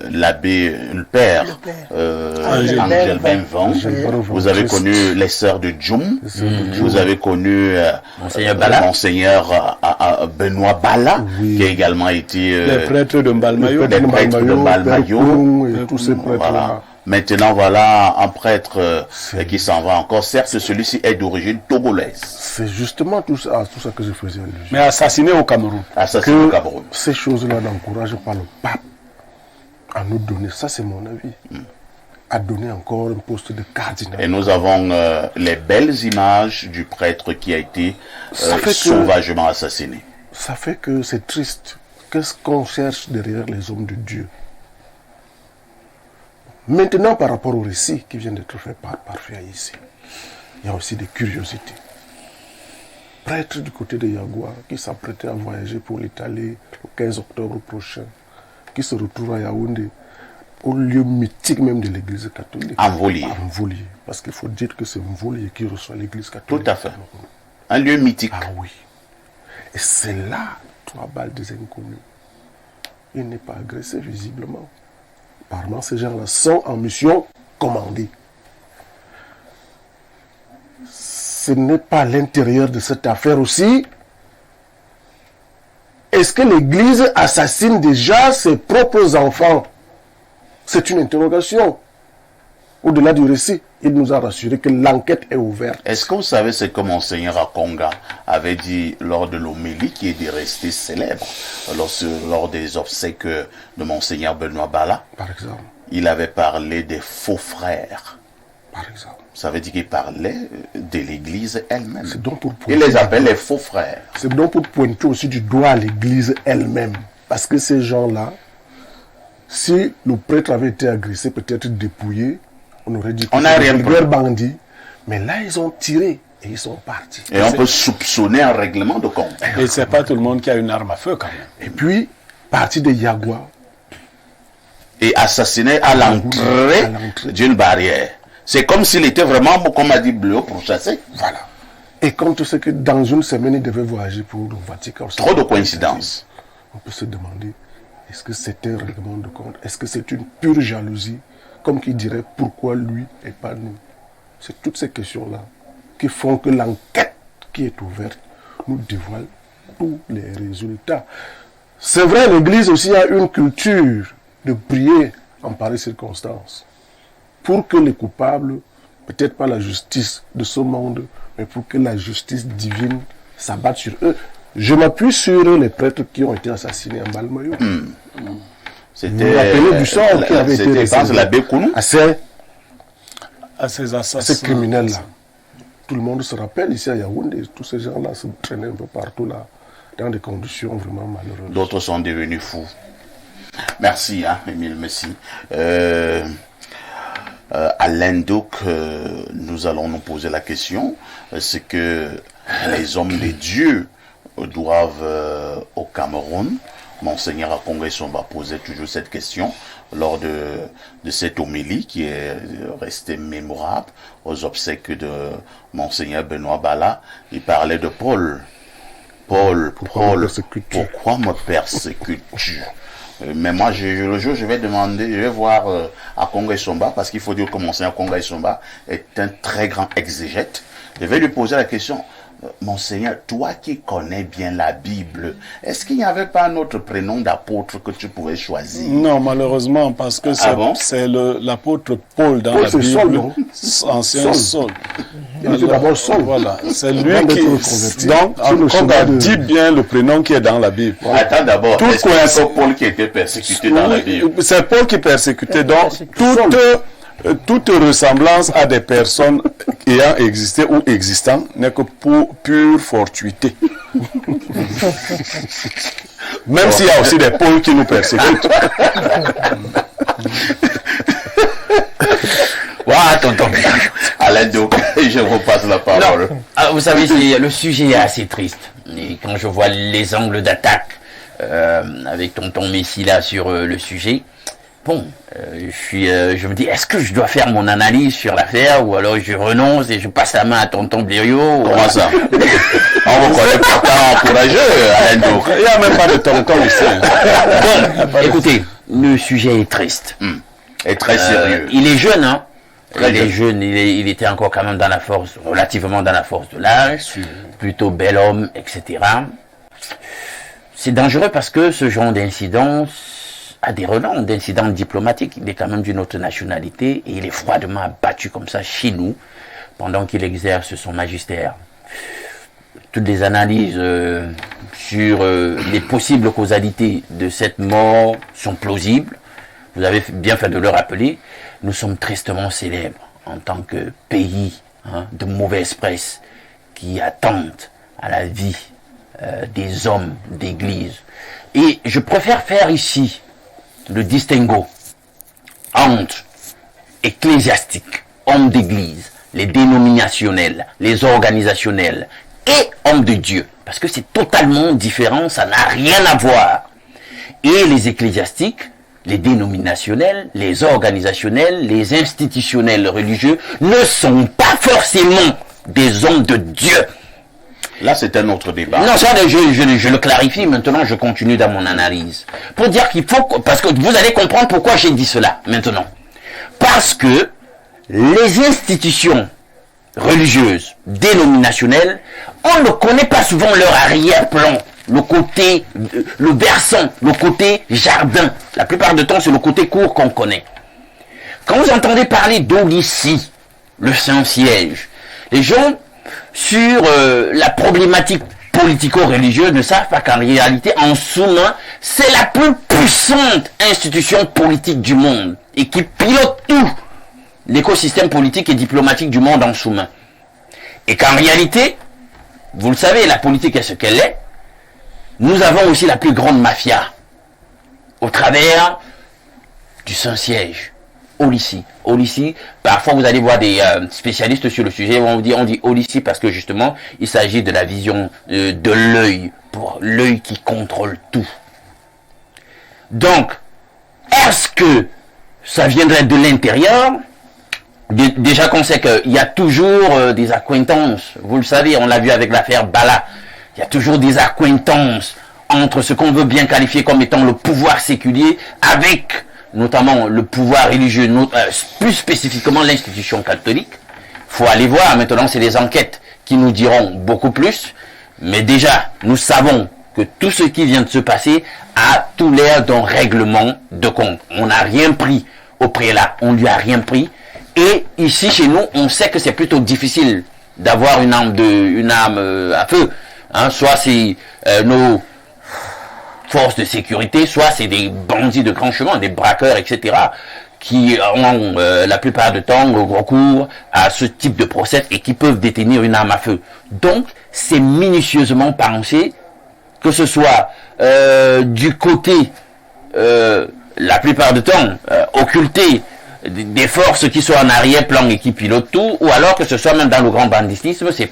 l'abbé, le père Angèle Benvan, vous avez connu les sœurs de Djoum, vous avez connu Monseigneur Benoît Bala, qui a également été les prêtres de Mbalmayo, et tous ces prêtres-là. Maintenant, voilà un prêtre qui s'en va encore. Certes, celui-ci est d'origine togolaise. C'est justement tout ça que je faisais allusion. Mais assassiné au Cameroun. Assassiné au Cameroun. Ces choses-là n'encouragent pas le pape à nous donner, ça c'est mon avis, à donner encore un poste de cardinal. Et nous avons les belles images du prêtre qui a été sauvagement assassiné. Ça fait que c'est triste. Qu'est-ce qu'on cherche derrière les hommes de Dieu? Maintenant, par rapport au récit qui vient d'être fait par Parfait ici, il y a aussi des curiosités. Prêtre du côté de Yagua qui s'apprêtait à voyager pour l'Italie le 15 octobre prochain, qui se retrouve à Yaoundé, au lieu mythique même de l'église catholique. Mvoli. Mvoli. Parce qu'il faut dire que c'est Mvoli qui reçoit l'église catholique. Tout à fait. Un lieu mythique. Ah oui. Et c'est là, 3 balles des inconnus. Il n'est pas agressé visiblement. Apparemment, ces gens-là sont en mission commandée. Ce n'est pas l'intérieur de cette affaire aussi. Est-ce que l'Église assassine déjà ses propres enfants? C'est une interrogation. Au-delà du récit, il nous a rassuré que l'enquête est ouverte. Est-ce que vous savez ce que Monseigneur Akonga avait dit lors de l'homélie qui est resté célèbre lors des obsèques de Monseigneur Benoît Bala? Par exemple. Il avait parlé des faux frères. Par exemple. Ça veut dire qu'il parlait de l'Église elle-même. Il les appelle les faux frères. C'est donc pour pointer aussi du doigt à l'Église elle-même. Parce que ces gens-là, si le prêtre avait été agressé, peut-être dépouillé, on aurait dit que c'est des bandits. Mais là, ils ont tiré et ils sont partis. Et on peut soupçonner un règlement de compte. Et c'est pas tout le monde qui a une arme à feu quand même. Et puis, parti de Yagua. Et assassiné à l'entrée d'une barrière. C'est comme s'il était vraiment, comme a dit Bleu, pour chasser. Voilà. Et quand tu sais que dans une semaine, il devait voyager pour le Vatican. Trop de coïncidences. On peut se demander, est-ce que c'était un règlement de compte? Est-ce que c'est une pure jalousie? Comme qui dirait, pourquoi lui et pas nous? C'est toutes ces questions-là qui font que l'enquête qui est ouverte nous dévoile tous les résultats. C'est vrai, l'Église aussi a une culture de prier en pareilles circonstances. Pour que les coupables, peut-être pas la justice de ce monde, mais pour que la justice divine s'abatte sur eux. Je m'appuie sur les prêtres qui ont été assassinés en Balmayo. C'était Vous vous rappelez du sort qui avait été réservé l'abbé Kounou à ces assassins. Criminels-là. Tout le monde se rappelle ici à Yaoundé, tous ces gens-là se traînaient un peu partout là, dans des conditions vraiment malheureuses. D'autres sont devenus fous. Merci, Émile Messi. Alain Douk, nous allons nous poser la question, c'est que les hommes de Dieu doivent au Cameroun. Monseigneur Akongwe Somba posait toujours cette question lors de cette homélie qui est restée mémorable aux obsèques de Monseigneur Benoît Bala. Il parlait de Paul. Paul, pourquoi me persécutes-tu? Mais moi, le jour, je vais voir Akongwe Somba, parce qu'il faut dire que Monseigneur Akongwe Somba est un très grand exégète. Je vais lui poser la question, Monseigneur, toi qui connais bien la Bible, est-ce qu'il n'y avait pas un autre prénom d'apôtre que tu pouvais choisir? Non, malheureusement, parce que c'est l'apôtre Paul dans la Bible, ancien Saul. Il est d'abord Saul. Voilà, c'est lui qui... Donc, on dit bien le prénom qui est dans la Bible. Attends d'abord, est-ce que c'est Paul qui était persécuté dans la Bible? C'est Paul qui persécutait, donc toute ressemblance à des personnes ayant existé ou existant n'est que pour pure fortuité. Même s'il y a aussi des Pauls qui nous persécutent. Voilà, tonton. Alain Douk, je repasse la parole. Vous savez, le sujet est assez triste. Et quand je vois les angles d'attaque avec tonton Messi là sur le sujet, bon, je me dis, est-ce que je dois faire mon analyse sur l'affaire ou alors je renonce et je passe la main à tonton Blériot? Comment ça? On vous connaît pourtant courageux, Alain Douk. Il n'y a même pas de tonton ici. Bon, écoutez, le sujet est triste. Et très sérieux. Il est jeune, hein? Il est jeune, il était encore quand même dans la force, relativement dans la force de l'âge, plutôt bel homme, etc. C'est dangereux parce que ce genre d'incident a des relents d'incidents diplomatiques. Il est quand même d'une autre nationalité et il est froidement abattu comme ça chez nous pendant qu'il exerce son magistère. Toutes les analyses sur les possibles causalités de cette mort sont plausibles. Vous avez bien fait de le rappeler. Nous sommes tristement célèbres en tant que pays de mauvaise presse qui attendent à la vie des hommes d'église. Et je préfère faire ici le distinguo entre ecclésiastiques, hommes d'église, les dénominationnels, les organisationnels et hommes de Dieu. Parce que c'est totalement différent, ça n'a rien à voir. Et les ecclésiastiques, les dénominationnels, les organisationnels, les institutionnels religieux ne sont pas forcément des hommes de Dieu. Là, c'est un autre débat. Non, ça, je le clarifie. Maintenant, je continue dans mon analyse. Pour dire qu'il faut... Parce que vous allez comprendre pourquoi j'ai dit cela, maintenant. Parce que les institutions religieuses, dénominationnelles, on ne connaît pas souvent leur arrière-plan. Le côté, le versant, le côté jardin. La plupart du temps, c'est le côté court qu'on connaît. Quand vous entendez parler d'Olici, le Saint-Siège, les gens, sur la problématique politico-religieuse, ne savent pas qu'en réalité, en sous-main, c'est la plus puissante institution politique du monde et qui pilote tout l'écosystème politique et diplomatique du monde en sous-main. Et qu'en réalité, vous le savez, la politique est ce qu'elle est. Nous avons aussi la plus grande mafia au travers du Saint-Siège. Olici, parfois vous allez voir des spécialistes sur le sujet, on dit Olici parce que justement il s'agit de la vision de l'œil, pour l'œil qui contrôle tout. Donc, est-ce que ça viendrait de l'intérieur? Déjà qu'on sait qu'il y a toujours des accointances, vous le savez, on l'a vu avec l'affaire Bala, il y a toujours des accointances entre ce qu'on veut bien qualifier comme étant le pouvoir séculier avec notamment le pouvoir religieux, plus spécifiquement l'institution catholique. Il faut aller voir, maintenant c'est les enquêtes qui nous diront beaucoup plus, mais déjà nous savons que tout ce qui vient de se passer a tout l'air d'un règlement de compte. On n'a rien pris au prélat, on lui a rien pris. Et ici, chez nous, on sait que c'est plutôt difficile d'avoir une arme à feu. Hein, soit c'est nos forces de sécurité, soit c'est des bandits de grand chemin, des braqueurs, etc., qui ont la plupart du temps recours à ce type de procès et qui peuvent détenir une arme à feu. Donc, c'est minutieusement pensé, que ce soit du côté, la plupart du temps, occulté des forces qui sont en arrière-plan et qui pilotent tout, ou alors que ce soit même dans le grand banditisme, c'est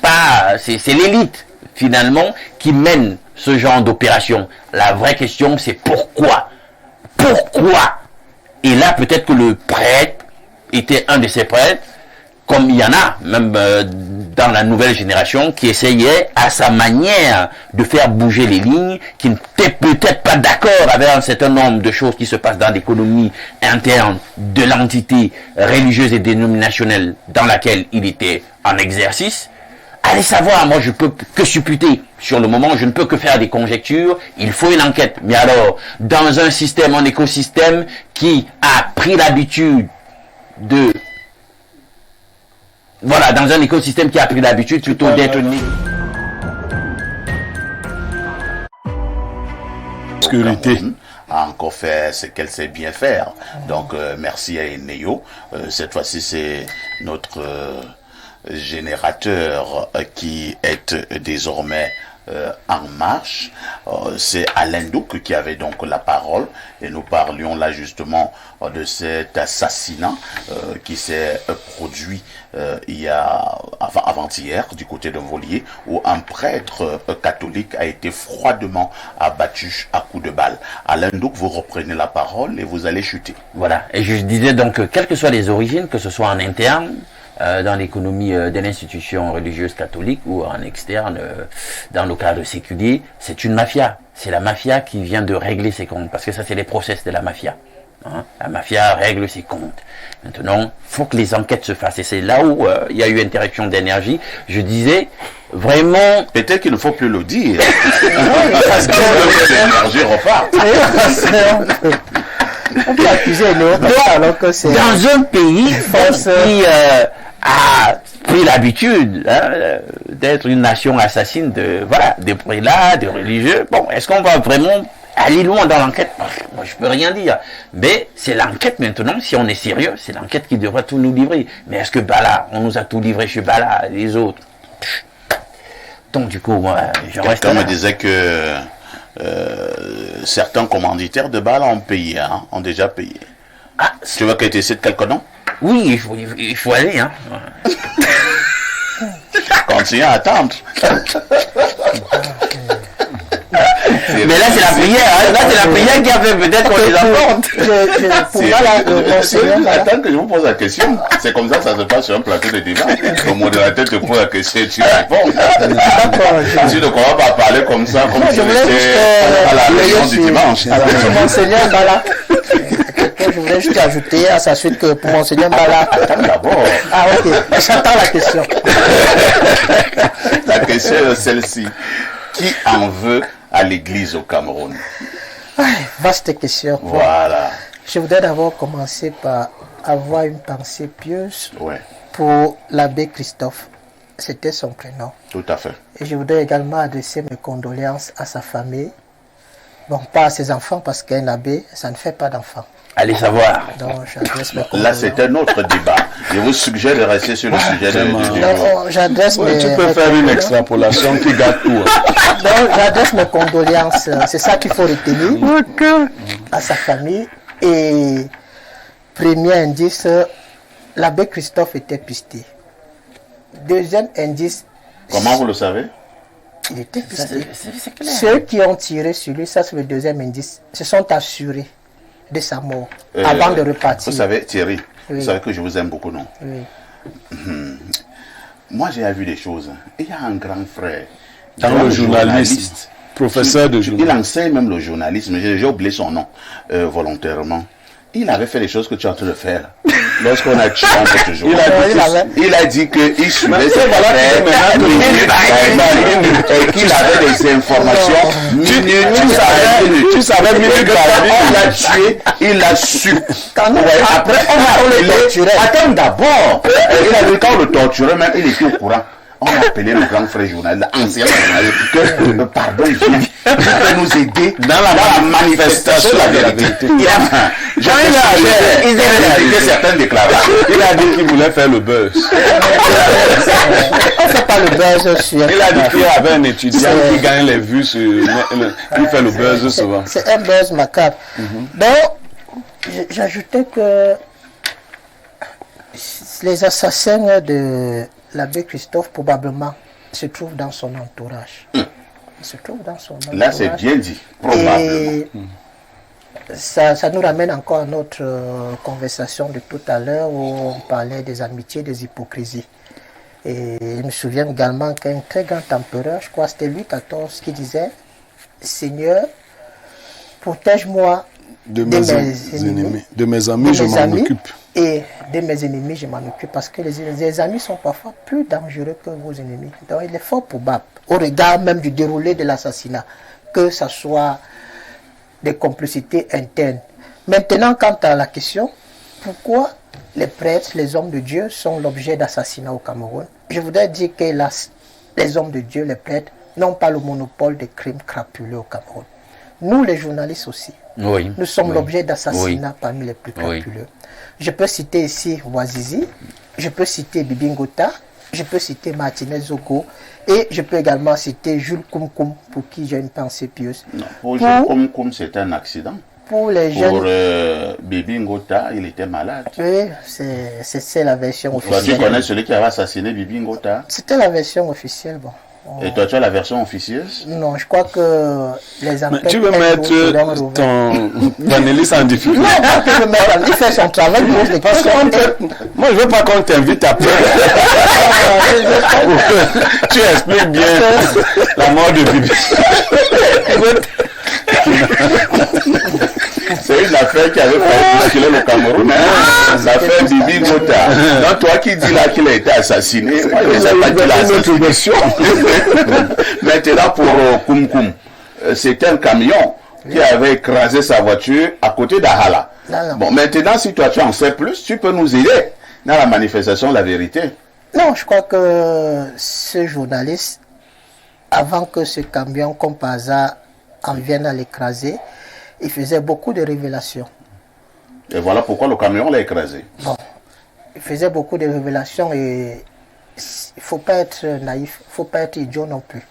l'élite, finalement, qui mène ce genre d'opération. La vraie question, c'est pourquoi? Pourquoi? Et là, peut-être que le prêtre était un de ces prêtres, comme il y en a, même dans la nouvelle génération, qui essayait à sa manière de faire bouger les lignes, qui n'était peut-être pas d'accord avec un certain nombre de choses qui se passent dans l'économie interne de l'entité religieuse et dénominationnelle dans laquelle il était en exercice. Allez savoir, moi je peux que supputer. Sur le moment, je ne peux que faire des conjectures. Il faut une enquête. Mais alors, dans un système, un écosystème qui a pris l'habitude de... Voilà, dans un écosystème qui a pris l'habitude plutôt d'être... Sécurité a encore fait ce qu'elle sait bien faire. Donc, merci à Eneo. Cette fois-ci, c'est notre... générateur qui est désormais en marche. C'est Alain Douc qui avait donc la parole et nous parlions là justement de cet assassinat qui s'est produit avant-hier du côté de Volier, où un prêtre catholique a été froidement abattu à coups de balle. Alain Douc, vous reprenez la parole et vous allez chuter. Voilà, et je disais donc, quelles que soient les origines, que ce soit en interne, dans l'économie de l'institution religieuse catholique ou en externe, dans le cadre séculier, c'est une mafia. C'est la mafia qui vient de régler ses comptes, parce que ça c'est les process de la mafia. Hein? La mafia règle ses comptes. Maintenant, faut que les enquêtes se fassent. Et c'est là où il y a eu interaction d'énergie. Je disais, vraiment... Peut-être qu'il ne faut plus le dire. Parce que l'énergie repart. On peut accuser l'autre alors que c'est... Dans un pays qui a pris l'habitude d'être une nation assassine de prélats, de religieux, bon, est-ce qu'on va vraiment aller loin dans l'enquête? Moi, je peux rien dire. Mais c'est l'enquête maintenant, si on est sérieux, c'est l'enquête qui devrait tout nous livrer. Mais est-ce que Bala, on nous a tout livré chez Bala, les autres? Donc, du coup, moi, je reste là. Quelqu'un me disait que certains commanditaires de Bala ont payé, hein, ont déjà payé. Ah, tu veux que tu cites quelques noms? Oui, il faut aller, hein. Continue à attendre. Mais là, c'est la prière, hein. Là, c'est la prière qui a fait peut-être qu'on les apporte. Attends que je vous pose la question. C'est comme ça que ça se passe sur un plateau de débat. Le modérateur te pose la question et tu réponds. Tu ne commences pas à parler comme ça, comme si c'était à la réunion du dimanche. Monseigneur Bala. Je voulais juste ajouter à sa suite que pour Monseigneur Bala. Attends d'abord. Ah, ok. J'attends la question. La question est celle-ci. Qui en veut à l'église au Cameroun? Vaste question. Voilà. Je voudrais d'abord commencer par avoir une pensée pieuse pour l'abbé Christophe. C'était son prénom. Tout à fait. Et je voudrais également adresser mes condoléances à sa famille. Bon, pas à ses enfants, parce qu'un abbé, ça ne fait pas d'enfants. Allez savoir. Donc, j'adresse mes Là, c'est un autre débat. Je vous suggère de rester sur le sujet du j'adresse mes... Tu peux faire une extrapolation qui gâte tout. Donc, j'adresse mes condoléances. C'est ça qu'il faut retenir à sa famille. Et premier indice, l'abbé Christophe était pisté. Deuxième indice... Comment vous le savez? Il était pisté. Ceux qui ont tiré sur lui, ça c'est le deuxième indice, se sont assurés de sa mort avant de repartir. Vous savez, Thierry, vous savez que je vous aime beaucoup, non? Oui. Moi, j'ai vu des choses. Il y a un grand frère. Dans le journaliste, professeur de journalisme. Il enseigne même le journalisme. J'ai oublié son nom volontairement. Il avait fait les choses que tu es en train de faire. Lorsqu'on a tué un autre jour, il a dit qu'il suivait ses affaires et qu'il avait des informations. Tu savais on l'a tué, il l'a su. Après, on a appelé. Attends d'abord. Il a dit quand on le torturait, même il était au courant. On a appelé le grand frère journaliste, l'ancien journaliste, que le pardon vient. Il peut nous aider dans la manifestation de la vérité. Il a dit certaines déclarations. Il a dit qu'il voulait faire le buzz. On ne fait pas le buzz sur... Il a dit qu'il y avait un étudiant qui gagne les vues sur... Il fait le buzz souvent. C'est un buzz macabre. Donc, j'ajoutais que les assassins de l'abbé Christophe, probablement, se trouvent dans son entourage. Se trouvent dans son entourage. Là, c'est bien dit, probablement. Et ça nous ramène encore à notre conversation de tout à l'heure où on parlait des amitiés, des hypocrisies. Et je me souviens également qu'un très grand empereur, je crois que c'était Louis XIV, qui disait « Seigneur, protège-moi de mes ennemis. De mes amis, je m'en occupe. Et de mes ennemis, je m'en occupe. Parce que les amis sont parfois plus dangereux que vos ennemis. Donc il est fort probable, au regard même du déroulé de l'assassinat, que ce soit des complicités internes. Maintenant, quant à la question, pourquoi les prêtres, les hommes de Dieu sont l'objet d'assassinats au Cameroun? Je voudrais dire que les hommes de Dieu, les prêtres, n'ont pas le monopole des crimes crapuleux au Cameroun. Nous, les journalistes aussi, nous sommes l'objet d'assassinats parmi les plus crapuleux. Je peux citer ici Wazizi, je peux citer Bibi Ngota, je peux citer Martinez Zogo, et je peux également citer Jules Koum, pour qui j'ai une pensée pieuse. Non, pour Jules Koum, c'est un accident. Pour les jeunes... Pour Bibi Ngota, il était malade. Oui, c'est la version officielle. Tu connais celui qui avait assassiné Bibi Ngota? C'était la version officielle, bon. Et toi, tu as la version officieuse? Non, je crois que les enquêtes... Tu veux mettre ton analyste en difficulté? Non, je veux mettre il fait son travail, il pose des questions. Moi, je veux pas qu'on t'invite après. Tu expliques bien la mort de Bibi. C'est une affaire qui avait fait bousculer le Cameroun. L'affaire Bibi Ngota. Donc toi qui dis là qu'il a été assassiné, moi je ne sais pas qui l'a assassiné. Maintenant pour Koum, c'était un camion qui avait écrasé sa voiture à côté d'Ahala. Bon, maintenant si toi tu en sais plus, tu peux nous aider dans la manifestation de la vérité. Non, je crois que ce journaliste, avant que ce camion comme par hasard en vienne à l'écraser, il faisait beaucoup de révélations. Et voilà pourquoi le camion l'a écrasé. Bon, il faisait beaucoup de révélations et il ne faut pas être naïf, il ne faut pas être idiot non plus.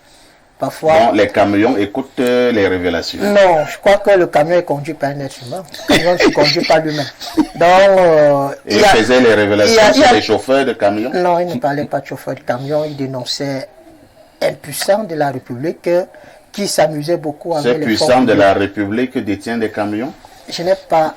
Parfois... Donc, les camions écoutent les révélations. Non, je crois que le camion est conduit par un être humain. Le camion ne se conduit pas lui-même. Donc, il faisait les révélations sur les chauffeurs de camions? Non, il ne parlait pas de chauffeurs de camions, il dénonçait un puissant de la République qui s'amusait beaucoup avec les puissants de la République détient des camions? Je n'ai pas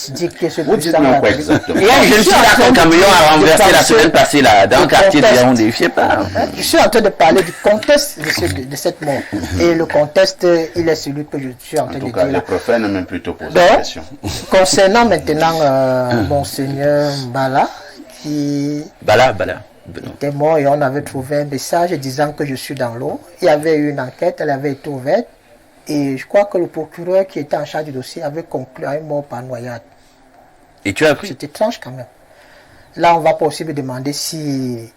dit que ce Vous dites non, quoi exactement? Il y a un jeune qui a un camion à renverser la semaine passée là, dans le quartier de Yaoundé, je sais pas. Je suis en train de parler du contexte de cette mort. Et le contexte, il est celui que je suis en train de dire. En tout cas, les prophètes même plutôt posé la question. Concernant maintenant Monseigneur Bala, qui... Bala. était mort et on avait trouvé un message disant que je suis dans l'eau. Il y avait eu une enquête, elle avait été ouverte et je crois que le procureur qui était en charge du dossier avait conclu à une mort par noyade. Et tu as appris? C'est étrange quand même. Là, on va pas aussi me demander si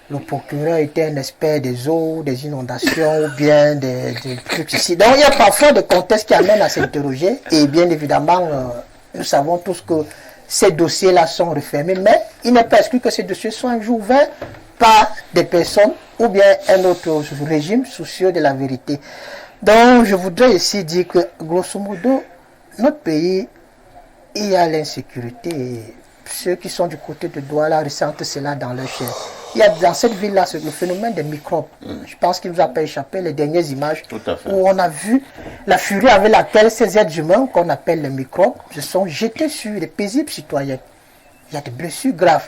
le procureur était un expert des eaux, des inondations ou bien des trucs ici. Donc il y a parfois des contextes qui amènent à s'interroger et bien évidemment, nous savons tous que ces dossiers-là sont refermés, mais il n'est pas exclu que ces dossiers soient un jour ouverts par des personnes ou bien un autre régime soucieux de la vérité. Donc, je voudrais ici dire que, grosso modo, notre pays, il y a l'insécurité. Et ceux qui sont du côté de Douala ressentent cela dans leur chair. Il y a dans cette ville-là le phénomène des microbes. Je pense qu'il ne nous a pas échappé les dernières images où on a vu la furie avec laquelle ces êtres humains qu'on appelle les microbes se sont jetés sur les paisibles citoyens. Il y a des blessures graves.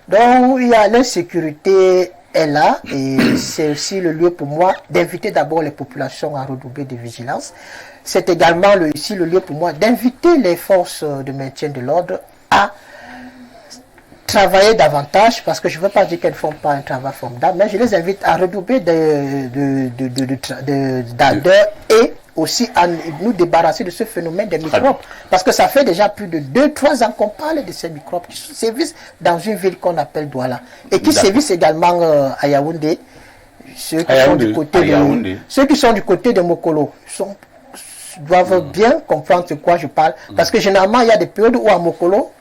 Donc il y a l'insécurité est là et c'est aussi le lieu pour moi d'inviter d'abord les populations à redoubler de vigilance. C'est également ici le lieu pour moi d'inviter les forces de maintien de l'ordre à travailler davantage, parce que je ne veux pas dire qu'elles ne font pas un travail formidable, mais je les invite à redoubler d'ardeur et aussi à nous débarrasser de ce phénomène des microbes. Parce que ça fait déjà plus de 2-3 ans qu'on parle de ces microbes qui sévissent dans une ville qu'on appelle Douala. Et qui sévissent également à Yaoundé. Ceux qui sont du côté de Mokolo doivent bien comprendre de quoi je parle. Parce que généralement, il y a des périodes où à Mokolo,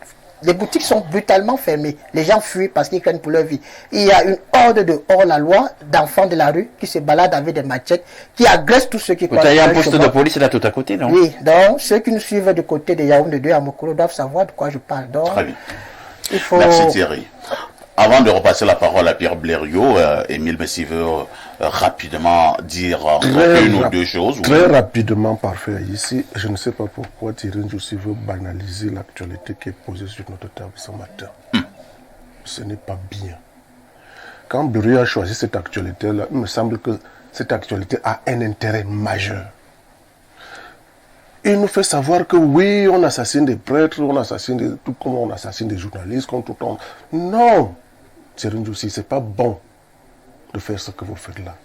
les boutiques sont brutalement fermées. Les gens fuient parce qu'ils craignent pour leur vie. Il y a une horde de hors-la-loi d'enfants de la rue qui se baladent avec des machettes, qui agressent tous ceux qui croient. Il y a un poste de police là tout à côté, non? Oui, donc ceux qui nous suivent du côté de Yaoundé 2 à Mokolo doivent savoir de quoi je parle. Donc, très bien. Il faut... Merci Thierry. Avant de repasser la parole à Pierre Blériot, Émile Messi veut rapidement dire une ou deux choses. Très rapidement, parfait. Ici, je ne sais pas pourquoi Thierry Njussi veut banaliser l'actualité qui est posée sur notre table ce matin. Ce n'est pas bien. Quand Blériot a choisi cette actualité-là, il me semble que cette actualité a un intérêt majeur. Il nous fait savoir que oui, on assassine des prêtres, on assassine tout comme on assassine des journalistes, comme tout le monde. Non, Thierry Njussi, c'est pas bon de faire ce que vous faites là.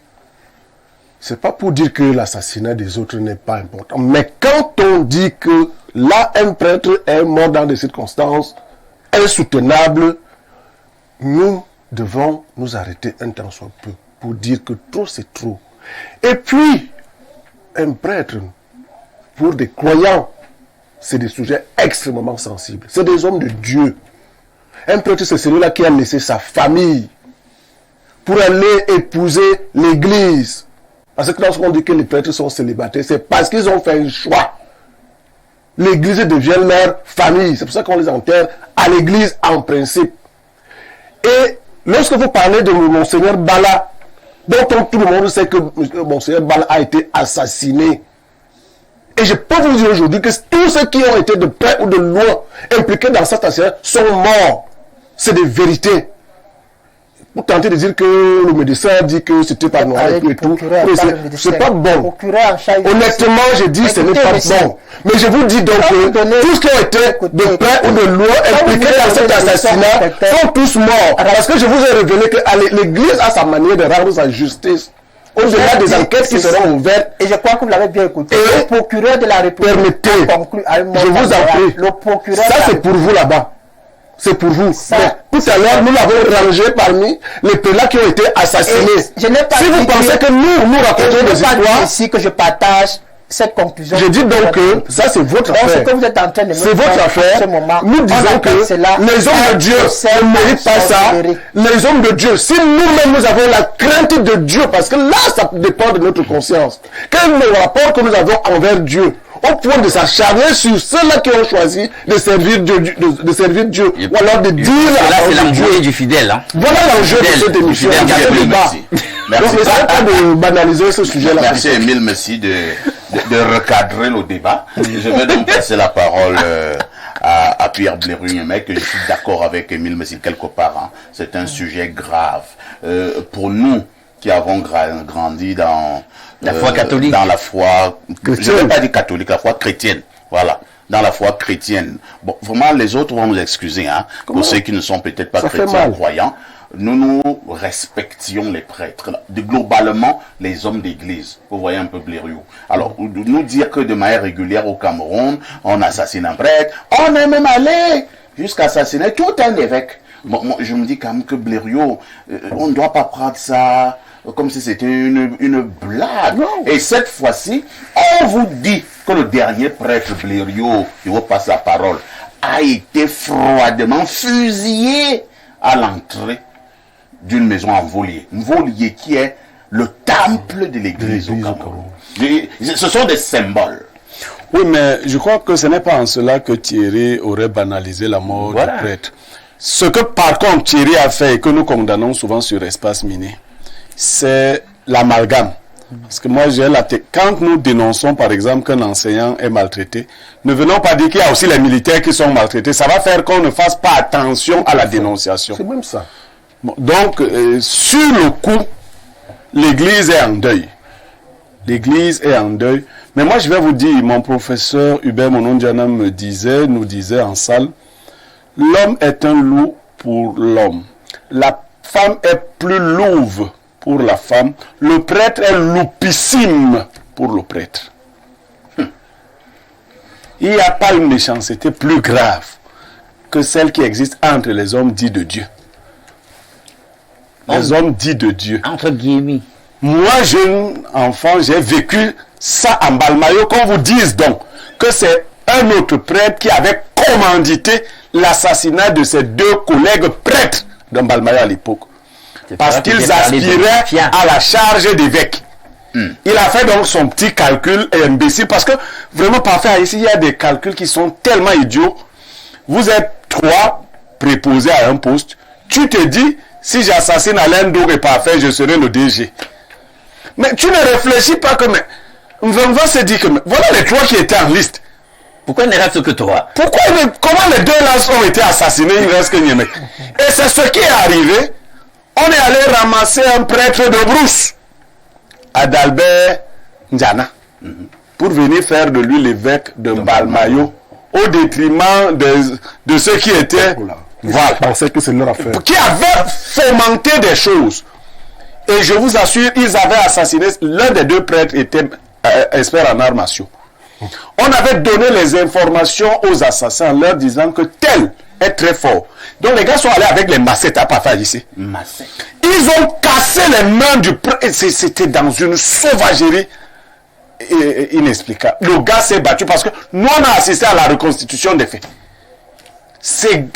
C'est pas pour dire que l'assassinat des autres n'est pas important. Mais quand on dit que là, un prêtre est mort dans des circonstances insoutenables, nous devons nous arrêter un temps soit peu pour dire que trop c'est trop. Et puis, un prêtre, pour des croyants, c'est des sujets extrêmement sensibles. C'est des hommes de Dieu. Un prêtre, c'est celui-là qui a laissé sa famille pour aller épouser l'église. Parce que lorsqu'on dit que les prêtres sont célibataires, c'est parce qu'ils ont fait un choix. L'église devient leur famille. C'est pour ça qu'on les enterre à l'église en principe. Et lorsque vous parlez de Monseigneur Bala, dont tout le monde sait que Monseigneur Bala a été assassiné. Et je peux vous dire aujourd'hui que tous ceux qui ont été de près ou de loin impliqués dans cet assassinat sont morts. C'est des vérités. Pour tenter de dire que le médecin a dit que c'était pas noir et tout. C'est pas bon. Honnêtement, je dis que ce n'est pas bon. Mais je vous dis donc que tous qui ont été de près ou de loin impliqués dans cet assassinat sont tous morts. Parce que je vous ai révélé que l'Église a sa manière de rendre sa justice. Au-delà des enquêtes qui seront ouvertes. Et je crois que vous l'avez bien écouté. Le procureur de la République permettez, je vous en prie. Le procureur. Ça, c'est pour vous là-bas. C'est pour vous. Tout à l'heure, nous l'avons rangé parmi les prélats qui ont été assassinés. Je n'ai pas si vous pensez que nous racontons des histoires, ici que je partage cette conclusion. Je dis donc que ça, c'est votre affaire. Ce que vous êtes en train de c'est votre affaire. Nous disons que les hommes de Dieu ne méritent pas ça. Les hommes de Dieu, si nous-mêmes nous avons la crainte de Dieu, parce que là, ça dépend de notre conscience. Quel est le rapport que nous avons envers Dieu? Au point de s'acharner sur ceux-là qui ont choisi de servir Dieu, ou alors de dire là, c'est l'enjeu du fidèle. Hein. Voilà l'enjeu de cette émission. Merci. Donc, n'essayez pas de banaliser ce sujet-là. Merci Émile Messi de recadrer le débat. Je vais donc passer la parole à Pierre Blériot, mais que je suis d'accord avec Émile Messi quelque part. Hein. C'est un sujet grave. Pour nous qui avons grandi dans la foi catholique, dans la foi, je ne vais pas dire catholique, la foi chrétienne, voilà, dans la foi chrétienne. Bon, vraiment, les autres vont nous excuser, hein, pour ceux qui ne sont peut-être pas chrétiens croyants. Nous respections les prêtres, globalement les hommes d'église. Vous voyez un peu Blériot. Alors, nous dire que de manière régulière au Cameroun, on assassine un prêtre, on est même allé jusqu'à assassiner tout un évêque. Bon, moi, je me dis quand même que Blériot, on ne doit pas prendre ça comme si c'était une blague. Non. Et cette fois-ci, on vous dit que le dernier prêtre Blériot, il vous passe la parole, a été froidement fusillé à l'entrée d'une maison en Volier. Volier qui est le temple de l'église au Cameroun. Ce sont des symboles. Oui, mais je crois que ce n'est pas en cela que Thierry aurait banalisé la mort du prêtre. Ce que par contre Thierry a fait et que nous condamnons souvent sur espace miné, c'est l'amalgame. Parce que moi, quand nous dénonçons par exemple qu'un enseignant est maltraité, ne venons pas dire qu'il y a aussi les militaires qui sont maltraités. Ça va faire qu'on ne fasse pas attention à la dénonciation. C'est même ça. Bon, donc, sur le coup, l'Église est en deuil. L'Église est en deuil. Mais moi, je vais vous dire, mon professeur Hubert Monondiana nous disait en salle, l'homme est un loup pour l'homme. La femme est plus louve pour la femme. Le prêtre est loupissime pour le prêtre. Il n'y a pas une méchanceté plus grave que celle qui existe entre les hommes dits de Dieu. Les hommes dits de Dieu. Entre guillemets. Moi, jeune enfant, j'ai vécu ça en Balmayo, qu'on vous dise donc que c'est un autre prêtre qui avait commandité l'assassinat de ses deux collègues prêtres de Balmayo à l'époque. Parce qu'ils aspiraient à la charge d'évêque. Il a fait donc son petit calcul imbécile, parce que vraiment parfait, ici il y a des calculs qui sont tellement idiots. Vous êtes 3 préposés à un poste. Tu te dis, si j'assassine Alain Dour et parfait, je serai le DG. Mais tu ne réfléchis pas que... On va se dire que... Voilà les 3 qui étaient en liste. Pourquoi il ne reste que 3? Comment les 2 là ont été assassinés, il ne reste que Niémec. Et c'est ce qui est arrivé. On est allé ramasser un prêtre de Brousse, Adalbert Ndiana, pour venir faire de lui l'évêque de Balmayo, au détriment de ceux qui étaient... Voilà. Je pensais que c'est leur affaire. Qui avaient fomenté des choses. Et je vous assure, ils avaient assassiné... L'un des 2 prêtres était expert en arts martiaux. On avait donné les informations aux assassins en leur disant que tel est très fort. Donc les gars sont allés avec les macettes à Pafa ici. Ils ont cassé les mains du prêtre. C'était dans une sauvagerie inexplicable. Le gars s'est battu parce que nous on a assisté à la reconstitution des faits.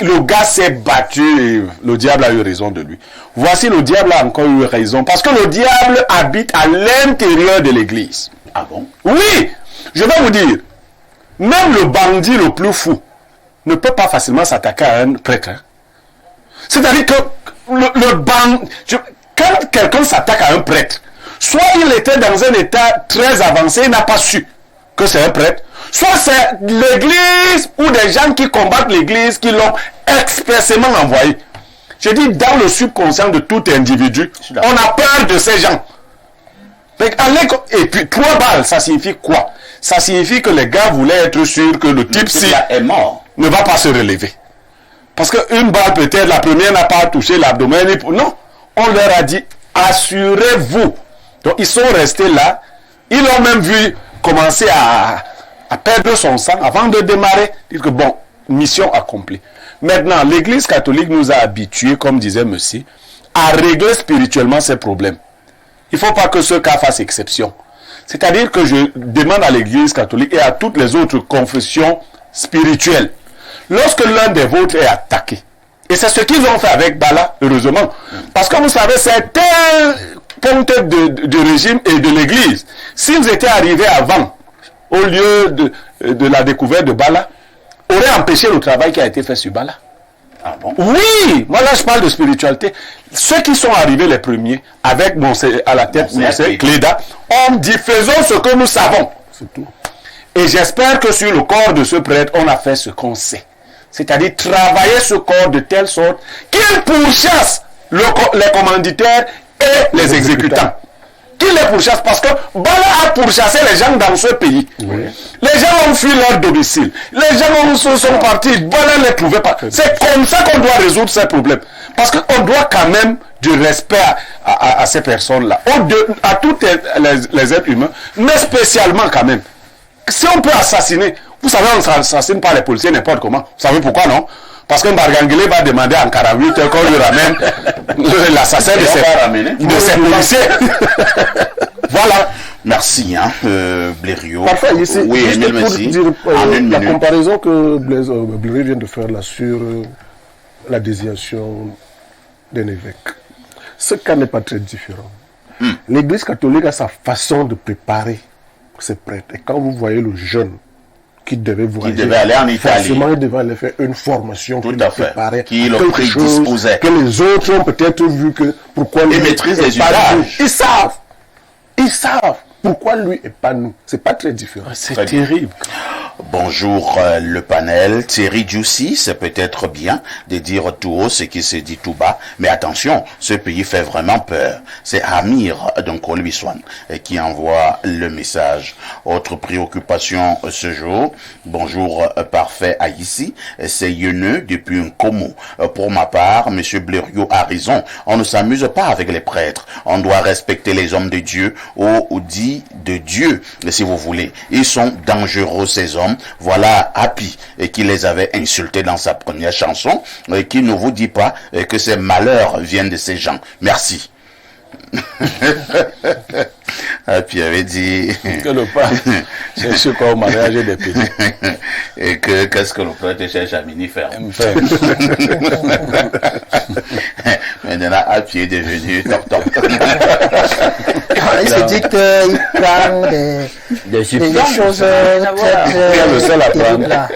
Le gars s'est battu et le diable a eu raison de lui. Voici, le diable a encore eu raison. Parce que le diable habite à l'intérieur de l'église. Ah bon? Oui! Je vais vous dire, même le bandit le plus fou ne peut pas facilement s'attaquer à un prêtre. Hein. C'est-à-dire que quand quelqu'un s'attaque à un prêtre, soit il était dans un état très avancé, il n'a pas su que c'est un prêtre, soit c'est l'église ou des gens qui combattent l'église qui l'ont expressément envoyé. Je dis, dans le subconscient de tout individu, on a peur de ces gens. Et puis 3 balles, ça signifie quoi? Ça signifie que les gars voulaient être sûrs que le type-ci est mort, ne va pas se relever. Parce qu'une balle, peut-être, la première n'a pas touché l'abdomen. Non, on leur a dit, assurez-vous. Donc ils sont restés là. Ils ont même vu commencer à perdre son sang avant de démarrer. Dire que bon, mission accomplie. Maintenant, l'Église catholique nous a habitués, comme disait Monsieur, à régler spirituellement ces problèmes. Il ne faut pas que ce cas fasse exception. C'est-à-dire que je demande à l'Église catholique et à toutes les autres confessions spirituelles, lorsque l'un des vôtres est attaqué, et c'est ce qu'ils ont fait avec Bala, heureusement, parce que vous savez, certains pontes de régime et de l'Église, s'ils étaient arrivés avant, au lieu de la découverte de Bala, auraient empêché le travail qui a été fait sur Bala. Ah bon? Oui, moi là je parle de spiritualité. Ceux qui sont arrivés les premiers, avec à la tête Monseigneur Cléda, ont dit faisons ce que nous savons. C'est tout. Et j'espère que sur le corps de ce prêtre, on a fait ce qu'on sait. C'est-à-dire travailler ce corps de telle sorte qu'il pourchasse les commanditaires et les exécutants. Qu'il les pourchasse, parce que Bala a pourchassé les gens dans ce pays. Oui. Les gens ont fui leur domicile. Les gens sont partis. Bala ne les trouvait pas. C'est comme ça qu'on doit résoudre ces problèmes. Parce qu'on doit quand même du respect à ces personnes-là. À tous les êtres humains, mais spécialement quand même. Si on peut assassiner, vous savez, on ne s'assassine pas les policiers n'importe comment. Vous savez pourquoi, non? Parce qu'un Barganguele va demander en 48 heures qu'on lui ramène l'assassin de ses policiers. Voilà. Merci, Blériot. Parfait, ici, oui, juste pour dire la minute. comparaison que Blériot vient de faire là sur la désignation d'un évêque. Ce cas n'est pas très différent. L'Église catholique a sa façon de préparer ses prêtres. Et quand vous voyez le jeune qui devait voyager, qui devait aller en Italie, forcément il devait aller faire une formation tout à fait, préparer qui le prédisposait, que les autres ont peut-être vu que pourquoi ils maîtrisent les usages. Ils savent pourquoi lui et pas nous. C'est pas très différent. C'est terrible. Bonjour le panel. Thierry Djoussi, c'est peut-être bien de dire tout haut ce qui se dit tout bas, mais attention, ce pays fait vraiment peur. C'est Amir Donkolbiswan qui envoie le message. Autre préoccupation ce jour. Bonjour parfait Haïti, c'est Yeneux depuis un Como. Pour ma part, Monsieur Blériot a raison. On ne s'amuse pas avec les prêtres. On doit respecter les hommes de Dieu ou dit de Dieu, si vous voulez. Ils sont dangereux ces hommes. Voilà Happy qui les avait insultés dans sa première chanson, qui ne vous dit pas que ces malheurs viennent de ces gens. Merci. Happy avait dit que le pas cherche quoi au mariage des petits. Et que qu'est-ce que le prêtre cherche à mini faire. Maintenant Happy est devenu top. Il se dit qu'il prend des choses le seul à prendre.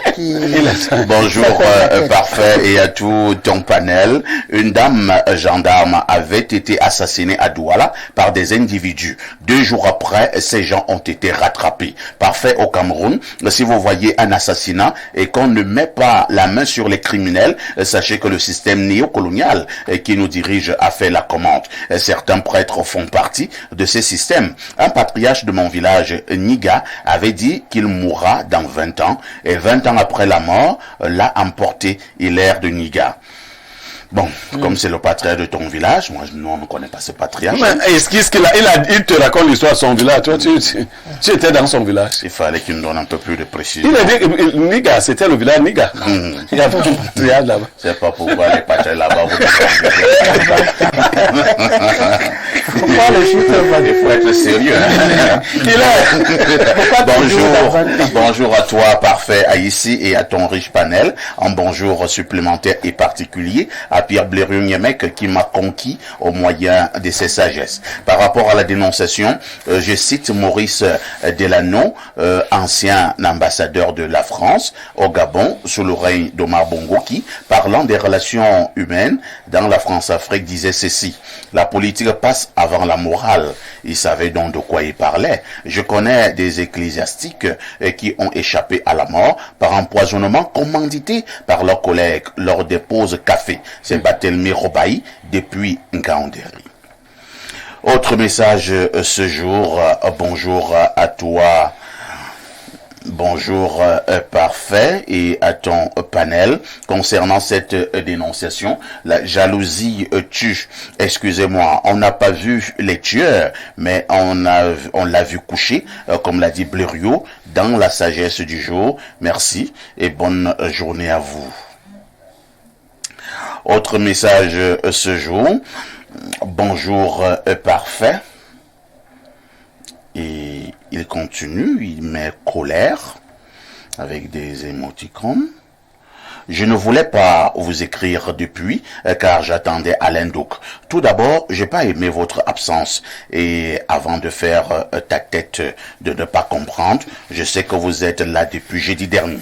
Bonjour parfait et à tout ton panel. Une dame gendarme avait été assassinée à Douala par des individus. 2 jours après, ces gens ont été rattrapés. Parfait au Cameroun. Si vous voyez un assassinat et qu'on ne met pas la main sur les criminels, sachez que le système néocolonial qui nous dirige a fait la commande. Certains prêtres font partie de ces systèmes. Un patriarche de mon village, Niga, avait dit qu'il mourra dans 20 ans et 20 ans après la mort, l'a emporté l'ère de Niga. Bon, comme c'est le patriarche de ton village, nous on ne connaît pas ce patriarche. Mais est-ce qu'il te raconte l'histoire de son village? Toi, tu étais dans son village. Il fallait qu'il nous donne un peu plus de précision. Il a dit Niga, c'était le village Niga. Il y avait un patriarche là-bas. C'est pas pourquoi les patriarches là-bas vous Pourquoi le chiffre il faut être sérieux. Bonjour à toi, parfait, à ici et à ton riche panel. Un bonjour supplémentaire et particulier à Pierre Blériot-Niemek qui m'a conquis au moyen de ses sagesses. Par rapport à la dénonciation, je cite Maurice Delano, ancien ambassadeur de la France au Gabon sous le règne d'Omar Bongo qui, parlant des relations humaines dans la France-Afrique, disait ceci: la politique passe avant la morale. Il savait donc de quoi il parlait. Je connais des ecclésiastiques qui ont échappé à la mort par empoisonnement commandité par leurs collègues lors des pauses café. C'est Batelmi Robaï depuis Ngaoundéry. Autre message ce jour. Bonjour à toi. Bonjour parfait et à ton panel. Concernant cette dénonciation, la jalousie tue. Excusez-moi, on n'a pas vu les tueurs, mais on l'a vu coucher, comme l'a dit Blériot, dans la sagesse du jour. Merci et bonne journée à vous. Autre message ce jour. Bonjour parfait. Et il continue, il met colère avec des émoticônes. Je ne voulais pas vous écrire depuis, car j'attendais Alain Douk. Tout d'abord, j'ai pas aimé votre absence. Et avant de faire ta tête de ne pas comprendre, je sais que vous êtes là depuis jeudi dernier.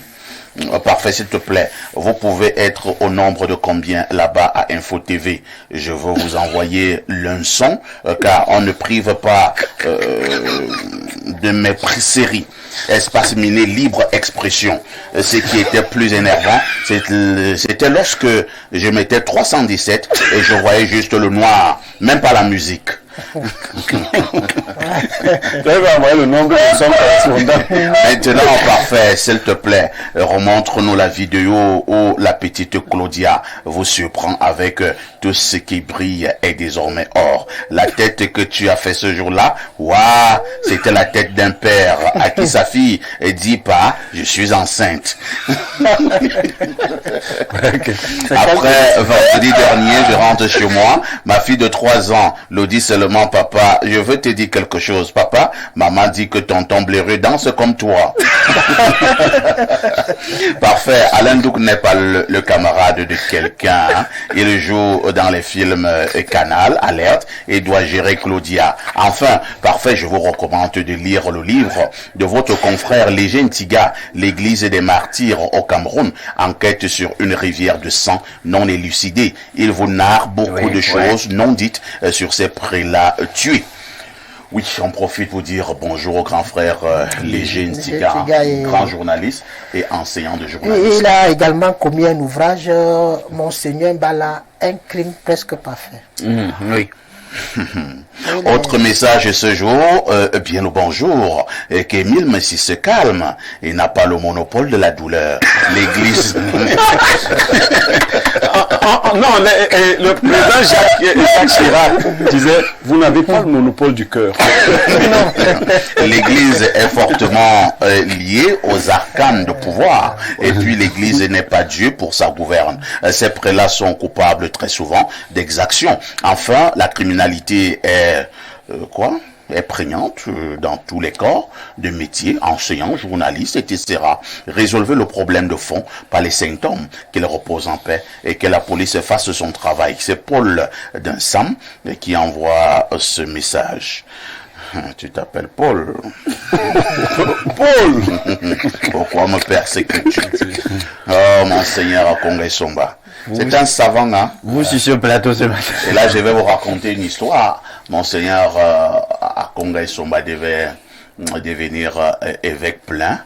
Parfait, s'il te plaît. Vous pouvez être au nombre de combien là-bas à Info TV? Je veux vous envoyer l'un son, car on ne prive pas de mes séries. Espace miné, libre expression. Ce qui était plus énervant, c'était lorsque je mettais 317 et je voyais juste le noir, même pas la musique. Maintenant, parfait, s'il te plaît, remontre-nous la vidéo où la petite Claudia vous surprend avec tout ce qui brille est désormais or. La tête que tu as fait ce jour-là, waouh, c'était la tête d'un père à qui sa fille dit pas, je suis enceinte. Après, vendredi dernier, je rentre chez moi, ma fille de 3 ans le dit seulement, papa, je veux te dire quelque chose. Papa, maman dit que tonton Blériot danse comme toi. Parfait. Alain Douk n'est pas le camarade de quelqu'un. Hein. Il joue dans les films Canal, Alerte, et doit gérer Claudia. Enfin, parfait, je vous recommande de lire le livre de votre confrère Léger Ntiga, l'Église des martyrs au Cameroun, enquête sur une rivière de sang non élucidée. Il vous narre beaucoup de choses non dites sur ces prélats tués. Oui, on profite pour dire bonjour au grand frère Léger Ntiga, grand journaliste et enseignant de journalisme. Il a également commis un ouvrage, Monseigneur Mbala, un crime presque parfait. Oui. Autre message ce jour, bien le bonjour, et qu'Émile Messi se calme, il n'a pas le monopole de la douleur. L'Église... Non, le président Jacques Chirac disait, vous n'avez pas le monopole du cœur. L'Église est fortement liée aux arcanes de pouvoir, et puis l'Église n'est pas Dieu pour sa gouverne. Ces prélats sont coupables très souvent d'exactions. Enfin, la criminalité est est prégnante dans tous les corps de métier, enseignants, journalistes, etc. Résolvez le problème de fond par les symptômes, qu'il repose en paix et que la police fasse son travail. C'est Paul d'Insam qui envoie ce message. Tu t'appelles Paul. Paul. Pourquoi me persécutes-tu? Oh, Monseigneur Kongé Somba. C'est un savant, hein? Vous, je suis sur le plateau ce matin. Et là, je vais vous raconter une histoire. Monseigneur Kongé Somba devait devenir évêque plein.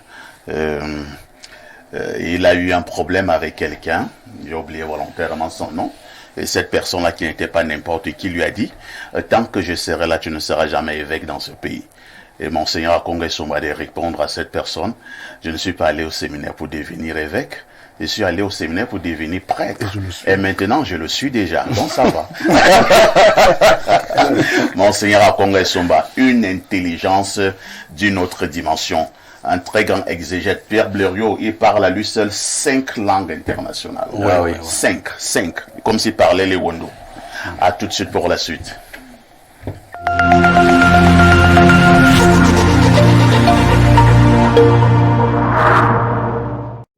Il a eu un problème avec quelqu'un. J'ai oublié volontairement son nom. Et cette personne-là, qui n'était pas n'importe qui, lui a dit, tant que je serai là, tu ne seras jamais évêque dans ce pays. Et Monseigneur Kongé Somba de répondre à cette personne, je ne suis pas allé au séminaire pour devenir évêque, je suis allé au séminaire pour devenir prêtre. Et maintenant, je le suis déjà, donc ça va. Monseigneur Kongé Somba, une intelligence d'une autre dimension. Un très grand exégète, Pierre Blériot, il parle à lui seul 5 langues internationales. Ouais. 5, comme s'il parlait les Wondo. À tout de suite pour la suite.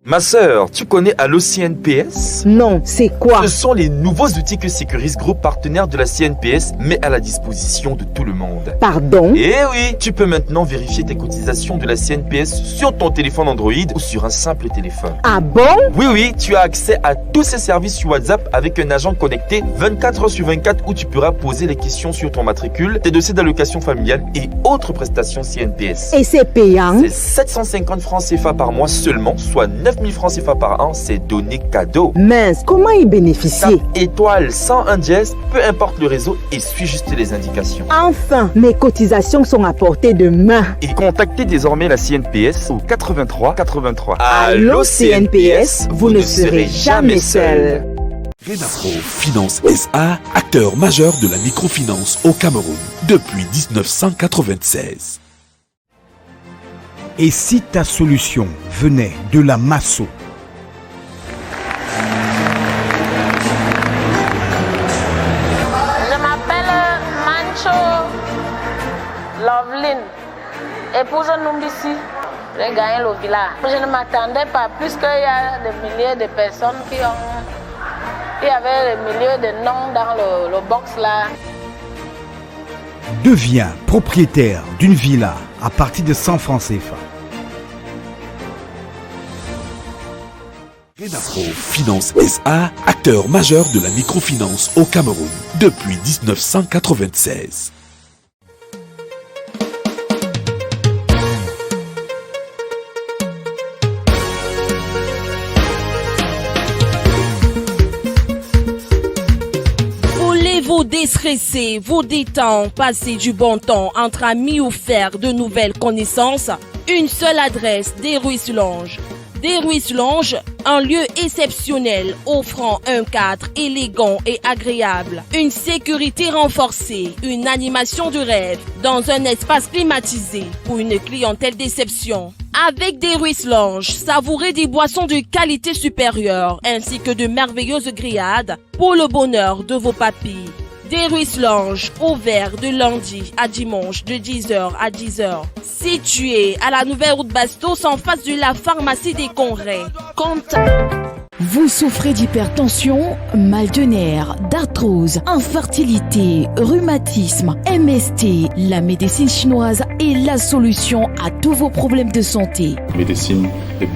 Ma sœur, tu connais Allo CNPS? Non, c'est quoi? Ce sont les nouveaux outils que Securis Group, partenaire de la CNPS, met à la disposition de tout le monde. Pardon? Eh oui, tu peux maintenant vérifier tes cotisations de la CNPS sur ton téléphone Android ou sur un simple téléphone. Ah bon? Oui, tu as accès à tous ces services sur WhatsApp avec un agent connecté 24 h sur 24 où tu pourras poser les questions sur ton matricule, tes dossiers d'allocation familiale et autres prestations CNPS. Et c'est payant? C'est 750 francs CFA par mois seulement, soit 9 000 francs CFA par an, c'est donné cadeau. Mince, comment y bénéficier? Étoile 101 dièse, peu importe le réseau et suis juste les indications. Enfin, mes cotisations sont à portée de main. Et contactez désormais la CNPS au 83 83. Allô CNPS, vous ne serez jamais seul. Renapro Finance SA, acteur majeur de la microfinance au Cameroun depuis 1996. Et si ta solution venait de la Masso? Je m'appelle Mancho Lovelin, épouse Numbisi. J'ai gagné le village. Je ne m'attendais pas, puisqu'il y a des milliers de personnes qui avaient des milliers de noms dans le box là. Deviens propriétaire d'une villa à partir de 100 francs CFA. Renapro Finance SA, acteur majeur de la microfinance au Cameroun depuis 1996. Vous déstresser, vous détendre, passer du bon temps entre amis ou faire de nouvelles connaissances, une seule adresse, Des Ruisses Lounge. Des Ruisses Lounge, un lieu exceptionnel offrant un cadre élégant et agréable, une sécurité renforcée, une animation de rêve dans un espace climatisé pour une clientèle d'exception. Avec Des Ruisses Lounge, savourez des boissons de qualité supérieure ainsi que de merveilleuses grillades pour le bonheur de vos papilles. Des Ruisses Lounge, ouvert de lundi à dimanche de 10h à 10h. Situé à la nouvelle route Bastos en face de la pharmacie des Congrès. Vous souffrez d'hypertension, mal de nerfs, d'arthrose, infertilité, rhumatisme, MST. La médecine chinoise est la solution à tous vos problèmes de santé. Médecine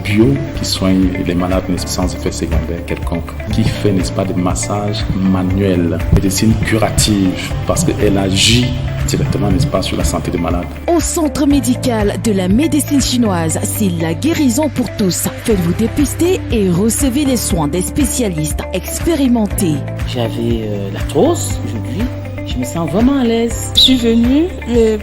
bio qui soigne les malades sans effet secondaire quelconque, qui fait, n'est-ce pas, des massages manuels. Médecine curative parce qu'elle agit directement, n'est-ce pas, sur la santé des malades. Au centre médical de la médecine chinoise, c'est la guérison pour tous. Faites-vous dépister et recevez les soins des spécialistes expérimentés. J'avais l'arthrose, aujourd'hui, je me sens vraiment à l'aise. Je suis venue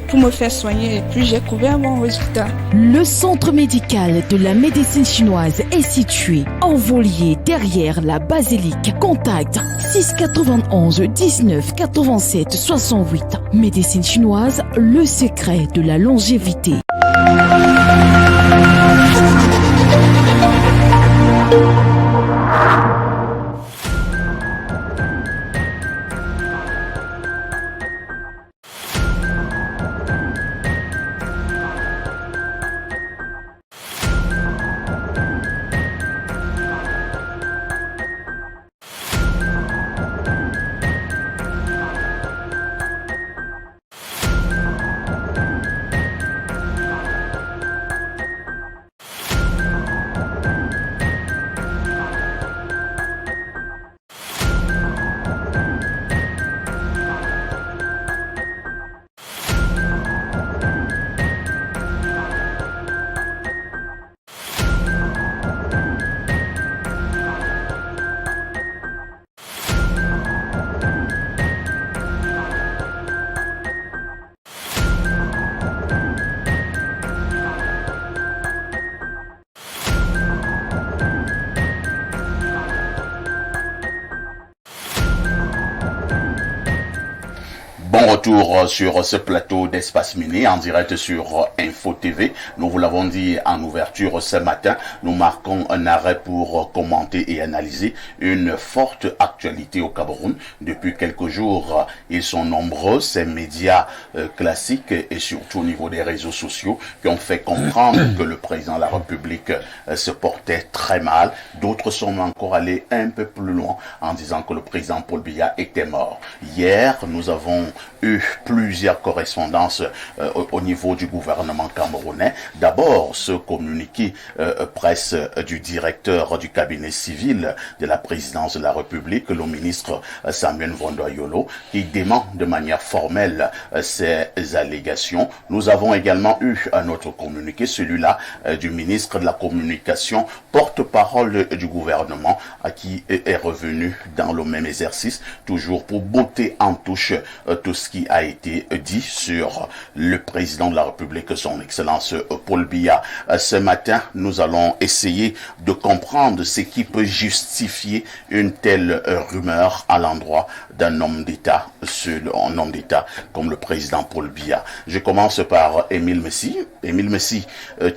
pour me faire soigner et puis j'ai trouvé un bon résultat. Le centre médical de la médecine chinoise est situé en Volier, derrière la basilique. Contact 691 19 87 68. Médecine chinoise, le secret de la longévité. Bon retour sur ce plateau d'Espace Mini en direct sur Info TV. Nous vous l'avons dit en ouverture ce matin, nous marquons un arrêt pour commenter et analyser une forte actualité au Cameroun. Depuis quelques jours, ils sont nombreux, ces médias classiques et surtout au niveau des réseaux sociaux qui ont fait comprendre que le président de la République se portait très mal. D'autres sont encore allés un peu plus loin en disant que le président Paul Biya était mort. Hier, nous avons eu plusieurs correspondances au niveau du gouvernement camerounais. D'abord, ce communiqué presse du directeur du cabinet civil de la présidence de la République, le ministre Samuel Vondoyolo, qui dément de manière formelle ces allégations. Nous avons également eu un autre communiqué, celui-là du ministre de la Communication, porte-parole du gouvernement, qui est revenu dans le même exercice, toujours pour botter en touche tout ce qui a été dit sur le président de la République, son Excellence Paul Biya. Ce matin, nous allons essayer de comprendre ce qui peut justifier une telle rumeur à l'endroit d'un homme d'État, un homme d'État comme le président Paul Biya. Je commence par Émile Messi. Émile Messi,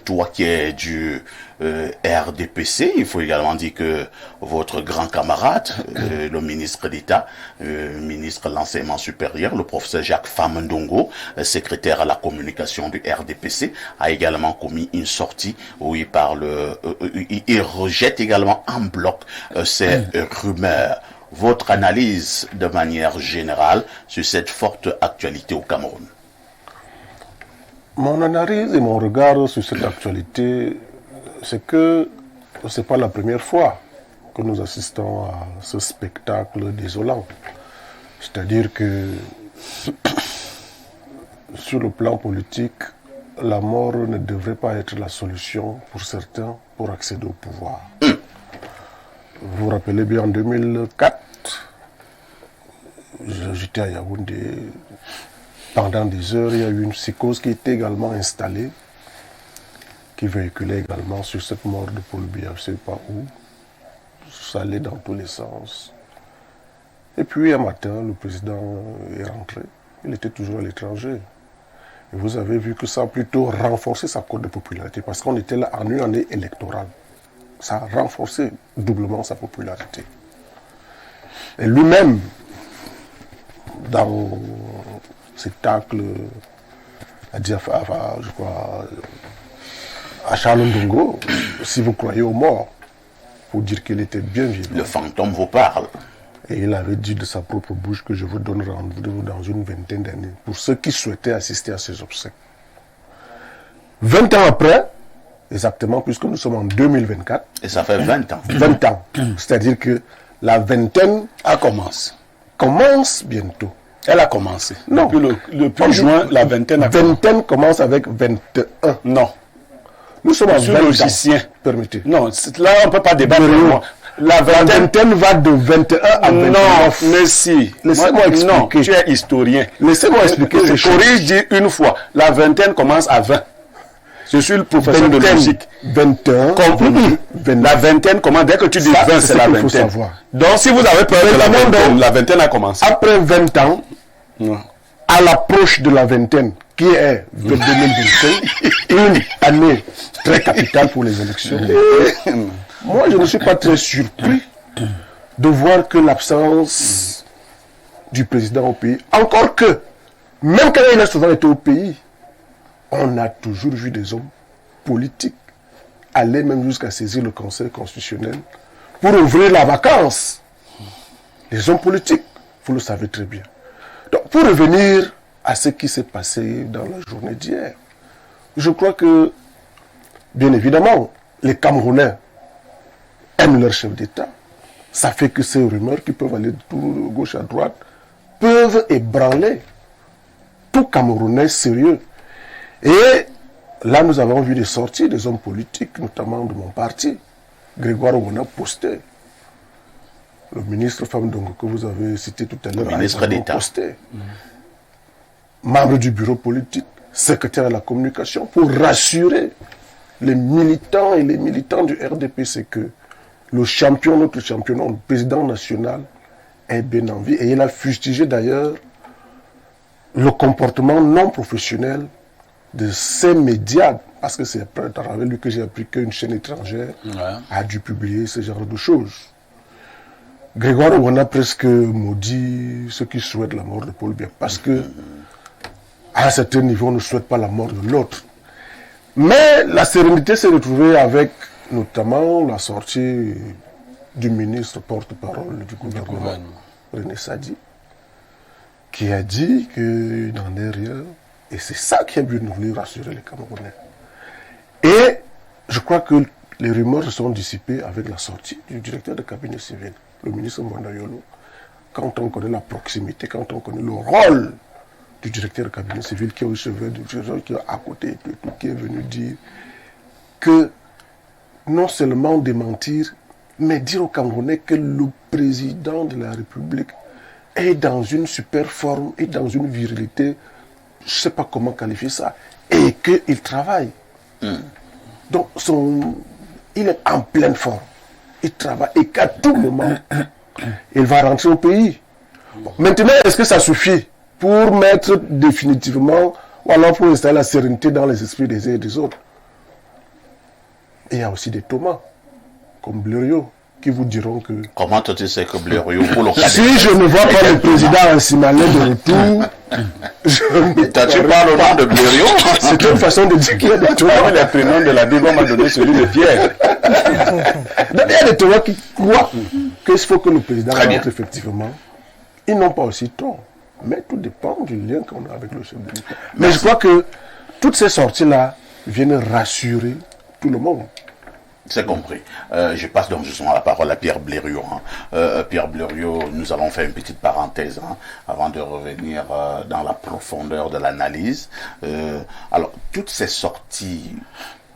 toi qui es du RDPC, il faut également dire que votre grand camarade, le ministre d'État, ministre de l'enseignement supérieur, le professeur Jacques Famendongo, secrétaire à la communication du RDPC, a également commis une sortie où il parle, il rejette également en bloc ces rumeurs. Votre analyse de manière générale sur cette forte actualité au Cameroun? Mon analyse et mon regard sur cette actualité, c'est que ce n'est pas la première fois que nous assistons à ce spectacle désolant. C'est-à-dire que sur le plan politique, la mort ne devrait pas être la solution pour certains pour accéder au pouvoir. Vous vous rappelez bien, en 2004, j'étais à Yaoundé. Pendant des heures, il y a eu une psychose qui était également installée, qui véhiculait également sur cette mort de Paul Biya, je ne sais pas où. Ça allait dans tous les sens. Et puis un matin, le président est rentré. Il était toujours à l'étranger. Et vous avez vu que ça a plutôt renforcé sa cote de popularité, parce qu'on était là en une année électorale. Ça a renforcé doublement sa popularité. Et lui-même, dans cet acte, je crois, à Charles-Ndongo, si vous croyez aux morts, pour dire qu'il était bien vivant. Le fantôme vous parle. Et il avait dit de sa propre bouche que je vous donne rendez-vous dans une vingtaine d'années, pour ceux qui souhaitaient assister à ses obsèques. 20 ans après, exactement, puisque nous sommes en 2024. Et ça fait 20 ans. 20 ans. C'est-à-dire que la vingtaine commence bientôt. Elle a commencé. Non. Depuis juin, la vingtaine a commencé. Vingtaine commence avec 21. Non. Nous sommes à 20 logicien. Permettez. Non, là, on ne peut pas débattre. La vingtaine va de 21 à 29. Non, mais si. Laissez-moi expliquer. Non, tu es historien. Laissez-moi expliquer. Je corrige, dis une fois. La vingtaine commence à 20. Je suis le professeur de logique. 21. La vingtaine commence, dès que tu dis 20, c'est la vingtaine. Donc, si vous avez peur de la vingtaine a commencé. Après 20 ans, à l'approche de la vingtaine, qui est 2025, une année très capitale pour les élections. Moi, je ne suis pas très surpris de voir que l'absence du président au pays, encore que, même quand il a souvent été au pays, on a toujours vu des hommes politiques aller même jusqu'à saisir le Conseil constitutionnel pour ouvrir la vacance. Les hommes politiques, vous le savez très bien. Donc, pour revenir à ce qui s'est passé dans la journée d'hier, je crois que, bien évidemment, les Camerounais aiment leur chef d'État. Ça fait que ces rumeurs qui peuvent aller de gauche à droite peuvent ébranler tout Camerounais sérieux. Et là, nous avons vu des sorties des hommes politiques, notamment de mon parti. Grégoire Ouona posté. Le ministre Femme Dongo que vous avez cité tout à l'heure, ministre d'État posté. Membre du bureau politique, secrétaire à la communication, pour rassurer les militants et les militants du RDPC que le champion, notre champion, le président national, est bien en vie. Et il a fustigé d'ailleurs le comportement non professionnel de ces médias, parce que c'est à travers lui que j'ai appris qu'une chaîne étrangère a dû publier ce genre de choses. Grégoire Ouona a presque maudit ceux qui souhaitent la mort de Paul Biya, parce que à un certain niveau, on ne souhaite pas la mort de l'autre. Mais la sérénité s'est retrouvée avec notamment la sortie du ministre porte-parole du gouvernement, René Sadi, qui a dit qu'il n'en est rien. Et c'est ça qui a bien voulu rassurer les Camerounais. Et je crois que les rumeurs se sont dissipées avec la sortie du directeur de cabinet civil, le ministre Mwanda Yolo. Quand on connaît la proximité, quand on connaît le rôle du directeur de cabinet civil qui est au chevet du directeur, qui est à côté, qui est venu dire que non seulement démentir, mais dire aux Camerounais que le président de la République est dans une super forme et dans une virilité, je ne sais pas comment qualifier ça, et qu'il travaille. Donc, il est en pleine forme. Il travaille et qu'à tout moment, il va rentrer au pays. Bon, maintenant, est-ce que ça suffit pour mettre définitivement, ou alors pour installer la sérénité dans les esprits des uns et des autres? Et il y a aussi des Thomas, comme Blériot, qui vous diront que... Comment tu sais que Blériot, pour le si je ne vois pas le président Ansimalé de retour, tu parles au nom de Blériot? C'est une façon de dire qu'il y a des Thomas. Le prénom de la Bible, on m'a donné celui de Pierre. Donc, il y a des Thomas qui croient qu'il faut que le président rentre effectivement. Ils n'ont pas aussi tort. Mais tout dépend du lien qu'on a avec le chef de l'État. Mais je crois que toutes ces sorties-là viennent rassurer tout le monde. C'est compris. Je passe donc justement la parole à Pierre Blériot. Pierre Blériot, nous allons faire une petite parenthèse avant de revenir dans la profondeur de l'analyse. Alors, toutes ces sorties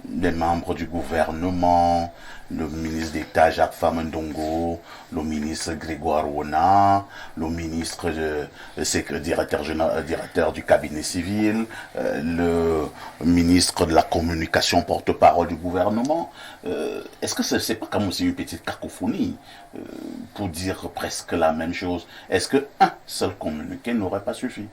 des membres du gouvernement, le ministre d'État Jacques Famendongo, le ministre Grégoire Ouona, le ministre directeur du cabinet civil, le ministre de la communication porte-parole du gouvernement. Est-ce que c'est pas comme aussi une petite cacophonie pour dire presque la même chose? Est-ce qu'un seul communiqué n'aurait pas suffi?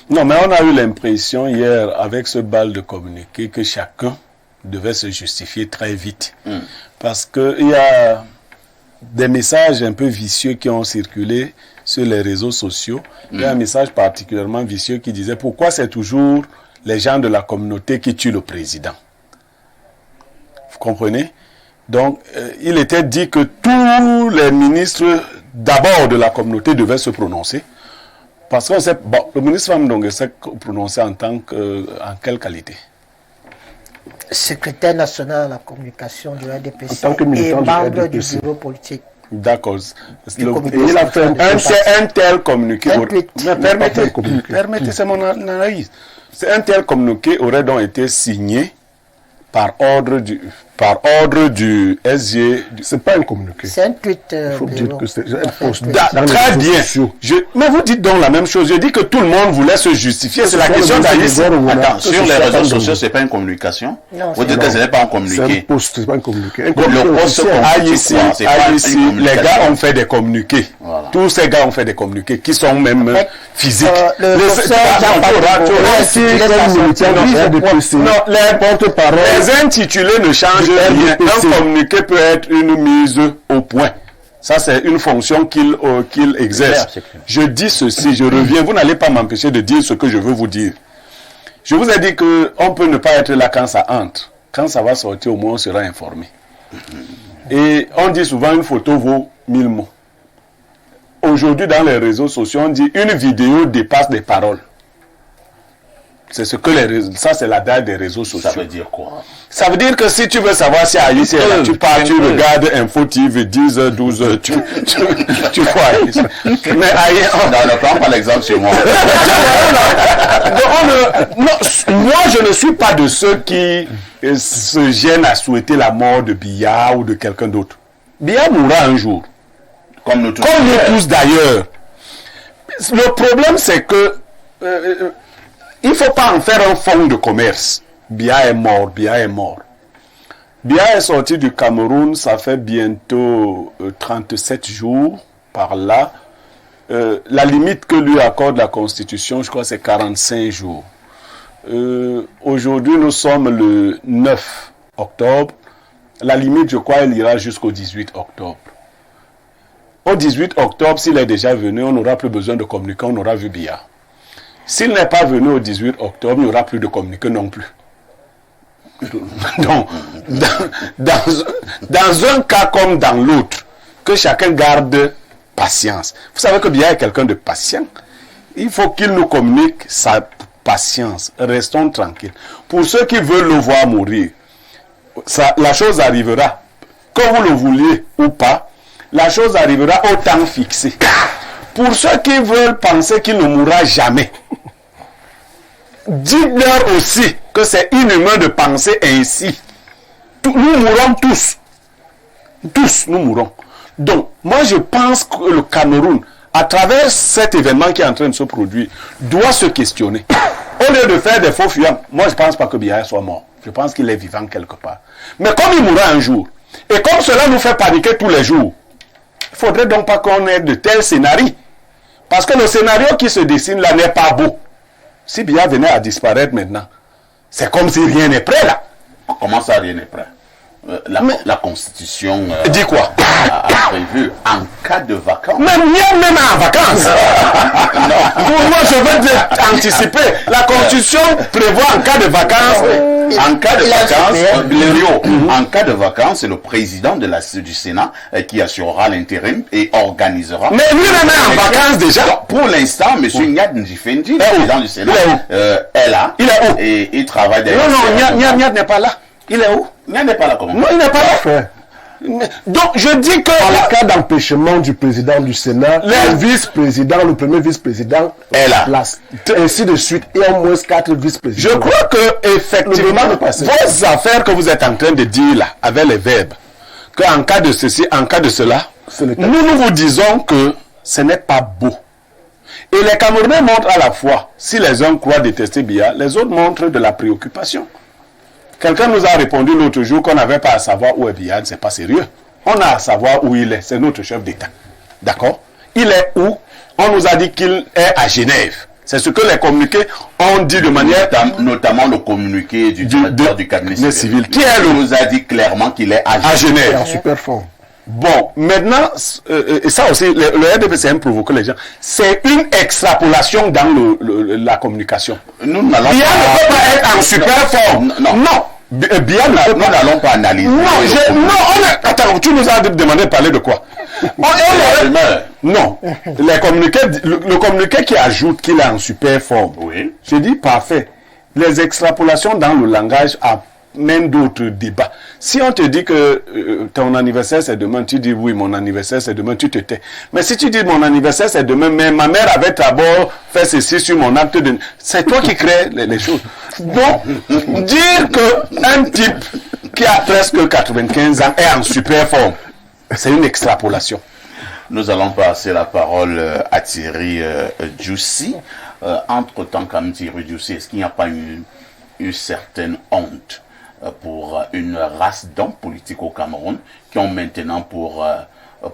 Non, mais on a eu l'impression hier, avec ce bal de communiqué, que chacun devait se justifier très vite. Parce qu'il y a des messages un peu vicieux qui ont circulé sur les réseaux sociaux. Il y a un message particulièrement vicieux qui disait pourquoi c'est toujours les gens de la communauté qui tuent le président. Vous comprenez? Donc, il était dit que tous les ministres d'abord de la communauté devaient se prononcer. Parce qu'on sait, bon, le ministre Famdongue s'est prononcé en quelle qualité? Secrétaire national à la communication du RDPC en tant que et militant membre du RDPC. bureau politique. D'accord. Il a fait un tel communiqué. Mais permettez, c'est mon analyse. Un tel communiqué aurait donc été signé par ordre du SG. C'est pas un communiqué. C'est un tweet. Il faut dire que c'est un post. Très bien. Mais vous dites donc la même chose. Je dis que tout le monde voulait se justifier. C'est la question d'Aïs. Attends, sur les réseaux sociaux, c'est pas une communication. Vous dites que ce n'est pas un communiqué. C'est un post, c'est pas un communiqué. Le post, les gars ont fait des communiqués. Voilà. Tous ces gars ont fait des communiqués qui sont même physiques. Les intitulés ne changent rien. Un communiqué peut être une mise au point. Ça, c'est une fonction qu'il exerce. Je dis ceci, je reviens. Vous n'allez pas m'empêcher de dire ce que je veux vous dire. Je vous ai dit qu'on peut ne pas être là quand ça entre. Quand ça va sortir, au moins, on sera informé. Et on dit souvent une photo vaut 1000 mots. Aujourd'hui, dans les réseaux sociaux, on dit une vidéo dépasse des paroles. C'est ce que ça c'est la dalle des réseaux sociaux. Ça veut dire quoi? Ça veut dire que si tu veux savoir si Aïs est là, tu pars, tu regardes Info TV 10h, 12h, tu vois Aïs. Mais Aïs... Non, prends pas l'exemple sur moi. Moi, je ne suis pas de ceux qui se gênent à souhaiter la mort de Biya ou de quelqu'un d'autre. Biya mourra un jour. Comme nous tous d'ailleurs. Le problème, c'est que... il ne faut pas en faire un fonds de commerce. Biya est mort, Biya est mort. Biya est sorti du Cameroun, ça fait bientôt 37 jours par là. La limite que lui accorde la Constitution, je crois, c'est 45 jours. Aujourd'hui, nous sommes le 9 octobre. La limite, je crois, elle ira jusqu'au 18 octobre. Au 18 octobre, s'il est déjà venu, on n'aura plus besoin de communiquer, on aura vu Biya. S'il n'est pas venu au 18 octobre, il n'y aura plus de communiqué non plus. Donc, dans un cas comme dans l'autre, que chacun garde patience. Vous savez que Biya est quelqu'un de patient. Il faut qu'il nous communique sa patience. Restons tranquilles. Pour ceux qui veulent le voir mourir, la chose arrivera. Que vous le vouliez ou pas, la chose arrivera au temps fixé. Pour ceux qui veulent penser qu'il ne mourra jamais, dites-leur aussi que c'est inhumain de penser ainsi. Nous mourrons tous. Tous, nous mourrons. Donc, moi je pense que le Cameroun, à travers cet événement qui est en train de se produire, doit se questionner. Au lieu de faire des faux fuyants, moi je ne pense pas que Biya soit mort. Je pense qu'il est vivant quelque part. Mais comme il mourra un jour, et comme cela nous fait paniquer tous les jours, il ne faudrait donc pas qu'on ait de tels scénarios. Parce que le scénario qui se dessine là n'est pas beau. Si Biya venait à disparaître maintenant, c'est comme si rien n'est prêt là. Comment ça, rien n'est prêt? La Constitution dit quoi? A prévu en cas de vacances. Même en vacances. Moi, je veux anticiper. La Constitution prévoit en cas de vacances. En cas de vacances, en cas de vacances, c'est le président du Sénat qui assurera l'intérim et organisera. Mais lui-même est en vacances déjà. Pour l'instant, M. Nyad Njifendi, le président du Sénat, est là. Il est où? Et il travaille derrière. Non, Nyad n'est pas là. Il est où? Nyad n'est pas là comment? Non, il n'est pas là. Donc, je dis que... En cas d'empêchement du président du Sénat, le vice-président, le premier vice-président est là. Place. Ainsi de suite. Et au moins 4 vice-présidents. Je crois que, effectivement, vos affaires que vous êtes en train de dire là, avec les verbes, qu'en cas de ceci, en cas de cela, nous vous disons que ce n'est pas beau. Et les Camerounais montrent à la fois, si les uns croient détester Biya, les autres montrent de la préoccupation. Quelqu'un nous a répondu l'autre jour qu'on n'avait pas à savoir où est Biya, c'est pas sérieux. On a à savoir où il est, c'est notre chef d'État. D'accord? Il est où? On nous a dit qu'il est à Genève. C'est ce que les communiqués ont dit de manière... Notamment le communiqué du directeur du cabinet civil. Qui nous a dit clairement qu'il est à Genève. En super fond. Bon, maintenant, et ça aussi, le RDP, c'est un provoquer les gens. C'est une extrapolation dans la communication. Nous n'allons Biya ne peut pas être en super forme. Non. Biya ne peut pas. Nous n'allons pas analyser. Attends, tu nous as demandé de parler de quoi? Non. Le communiqué qui ajoute qu'il est en super forme. Oui. Je dis parfait. Les extrapolations dans le langage mène d'autres débats. Si on te dit que ton anniversaire c'est demain, tu dis oui, mon anniversaire c'est demain, tu te tais. Mais si tu dis mon anniversaire c'est demain, mais ma mère avait d'abord fait ceci sur mon acte de... C'est toi qui crée les choses. Donc, dire qu'un type qui a presque 95 ans est en super forme, c'est une extrapolation. Nous allons passer la parole à Thierry Djoussi. Entre-temps, comme Thierry Djoussi, est-ce qu'il n'y a pas une certaine honte pour une race d'hommes politiques au Cameroun qui ont maintenant pour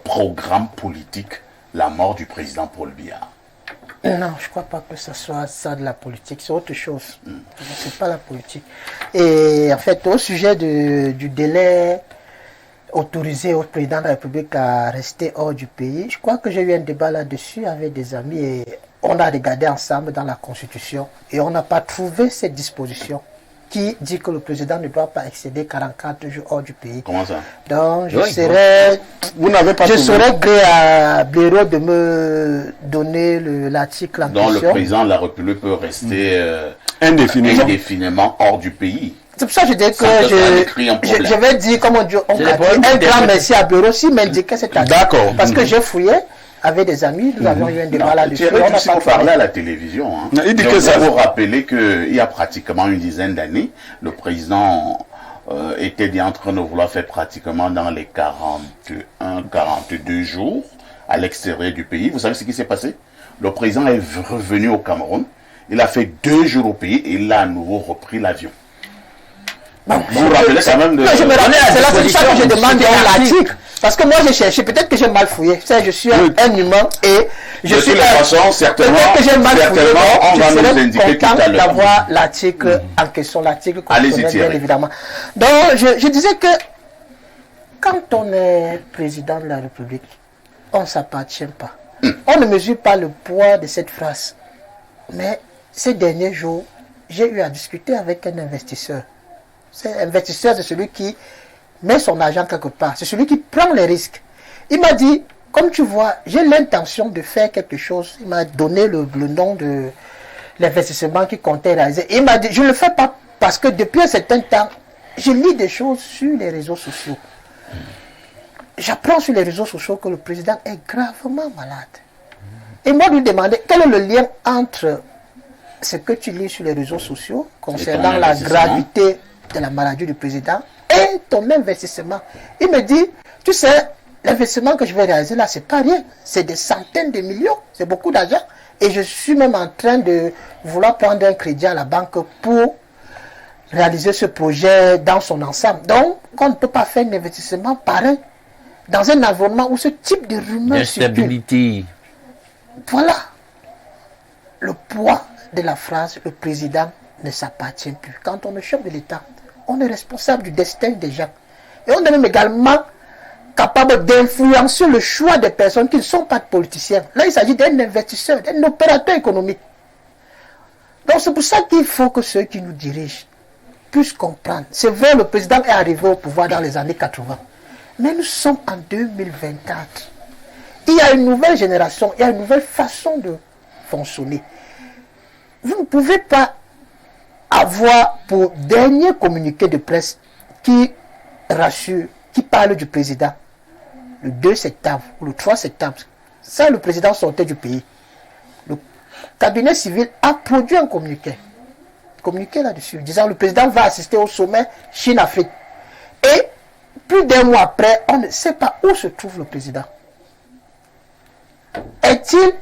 programme politique la mort du président Paul Biya? Non, je ne crois pas que ce soit ça de la politique, c'est autre chose. C'est pas la politique. Et en fait, au sujet du délai autorisé au président de la République à rester hors du pays, je crois que j'ai eu un débat là-dessus avec des amis et on a regardé ensemble dans la Constitution et on n'a pas trouvé cette disposition qui dit que le président ne doit pas excéder 44 jours hors du pays. Comment ça? Donc, je serais gré à Blaireau de me donner l'article en question. Donc, le président de la République peut rester indéfiniment hors du pays. C'est pour ça que je dis que je vais dire, comme on dit, un grand merci à Blaireau s'il m'indiquait cet article. D'accord. Parce que j'ai fouillé avec des amis, nous avions eu un débat là-dessus. On n'a pas parlé à la télévision. Hein. Il dit que ça vous rappeler qu'il y a pratiquement une dizaine d'années, le président était en train de vouloir faire pratiquement dans les 42 jours à l'extérieur du pays. Vous savez ce qui s'est passé? Le président est revenu au Cameroun, il a fait 2 jours au pays et il a à nouveau repris l'avion. Vous vous rappelez quand même de... Non, je me rappelle, c'est là que je demande l'article. Parce que moi j'ai cherché, peut-être que j'ai mal fouillé. Je suis un humain et je suis... De toute façon, certainement, que j'ai mal fouillé, on va nous indiquer tout à l'heure. D'avoir l'article en question, l'article constitutionnel, bien évidemment. Donc, je disais que quand on est président de la République, on ne s'appartient pas. On ne mesure pas le poids de cette phrase. Mais ces derniers jours, j'ai eu à discuter avec un investisseur. Investisseur, c'est celui qui met son argent quelque part. C'est celui qui prend les risques. Il m'a dit, comme tu vois, j'ai l'intention de faire quelque chose. Il m'a donné le nom de l'investissement qu'il comptait réaliser. Il m'a dit, je ne le fais pas parce que depuis un certain temps, je lis des choses sur les réseaux sociaux. J'apprends sur les réseaux sociaux que le président est gravement malade. Et moi, lui demander quel est le lien entre ce que tu lis sur les réseaux sociaux concernant la gravité de la maladie du président et ton investissement. Il me dit, tu sais, l'investissement que je vais réaliser là, c'est pas rien. C'est des centaines de millions. C'est beaucoup d'argent. Et je suis même en train de vouloir prendre un crédit à la banque pour réaliser ce projet dans son ensemble. Donc, on ne peut pas faire un investissement pareil dans un environnement où ce type de rumeurs circule. Voilà. Le poids de la phrase, le président ne s'appartient plus. Quand on est chef de l'État, on est responsable du destin des gens. Et on est même également capable d'influencer le choix des personnes qui ne sont pas politiciens. Là, il s'agit d'un investisseur, d'un opérateur économique. Donc c'est pour ça qu'il faut que ceux qui nous dirigent puissent comprendre. C'est vrai, le président est arrivé au pouvoir dans les années 80. Mais nous sommes en 2024. Il y a une nouvelle génération, il y a une nouvelle façon de fonctionner. Vous ne pouvez pas avoir pour dernier communiqué de presse qui rassure, qui parle du président le 2 septembre ou le 3 septembre. Ça, le président sortait du pays. Le cabinet civil a produit un communiqué là-dessus, disant le président va assister au sommet Chine-Afrique. Et plus d'un mois après, on ne sait pas où se trouve le président. Est-il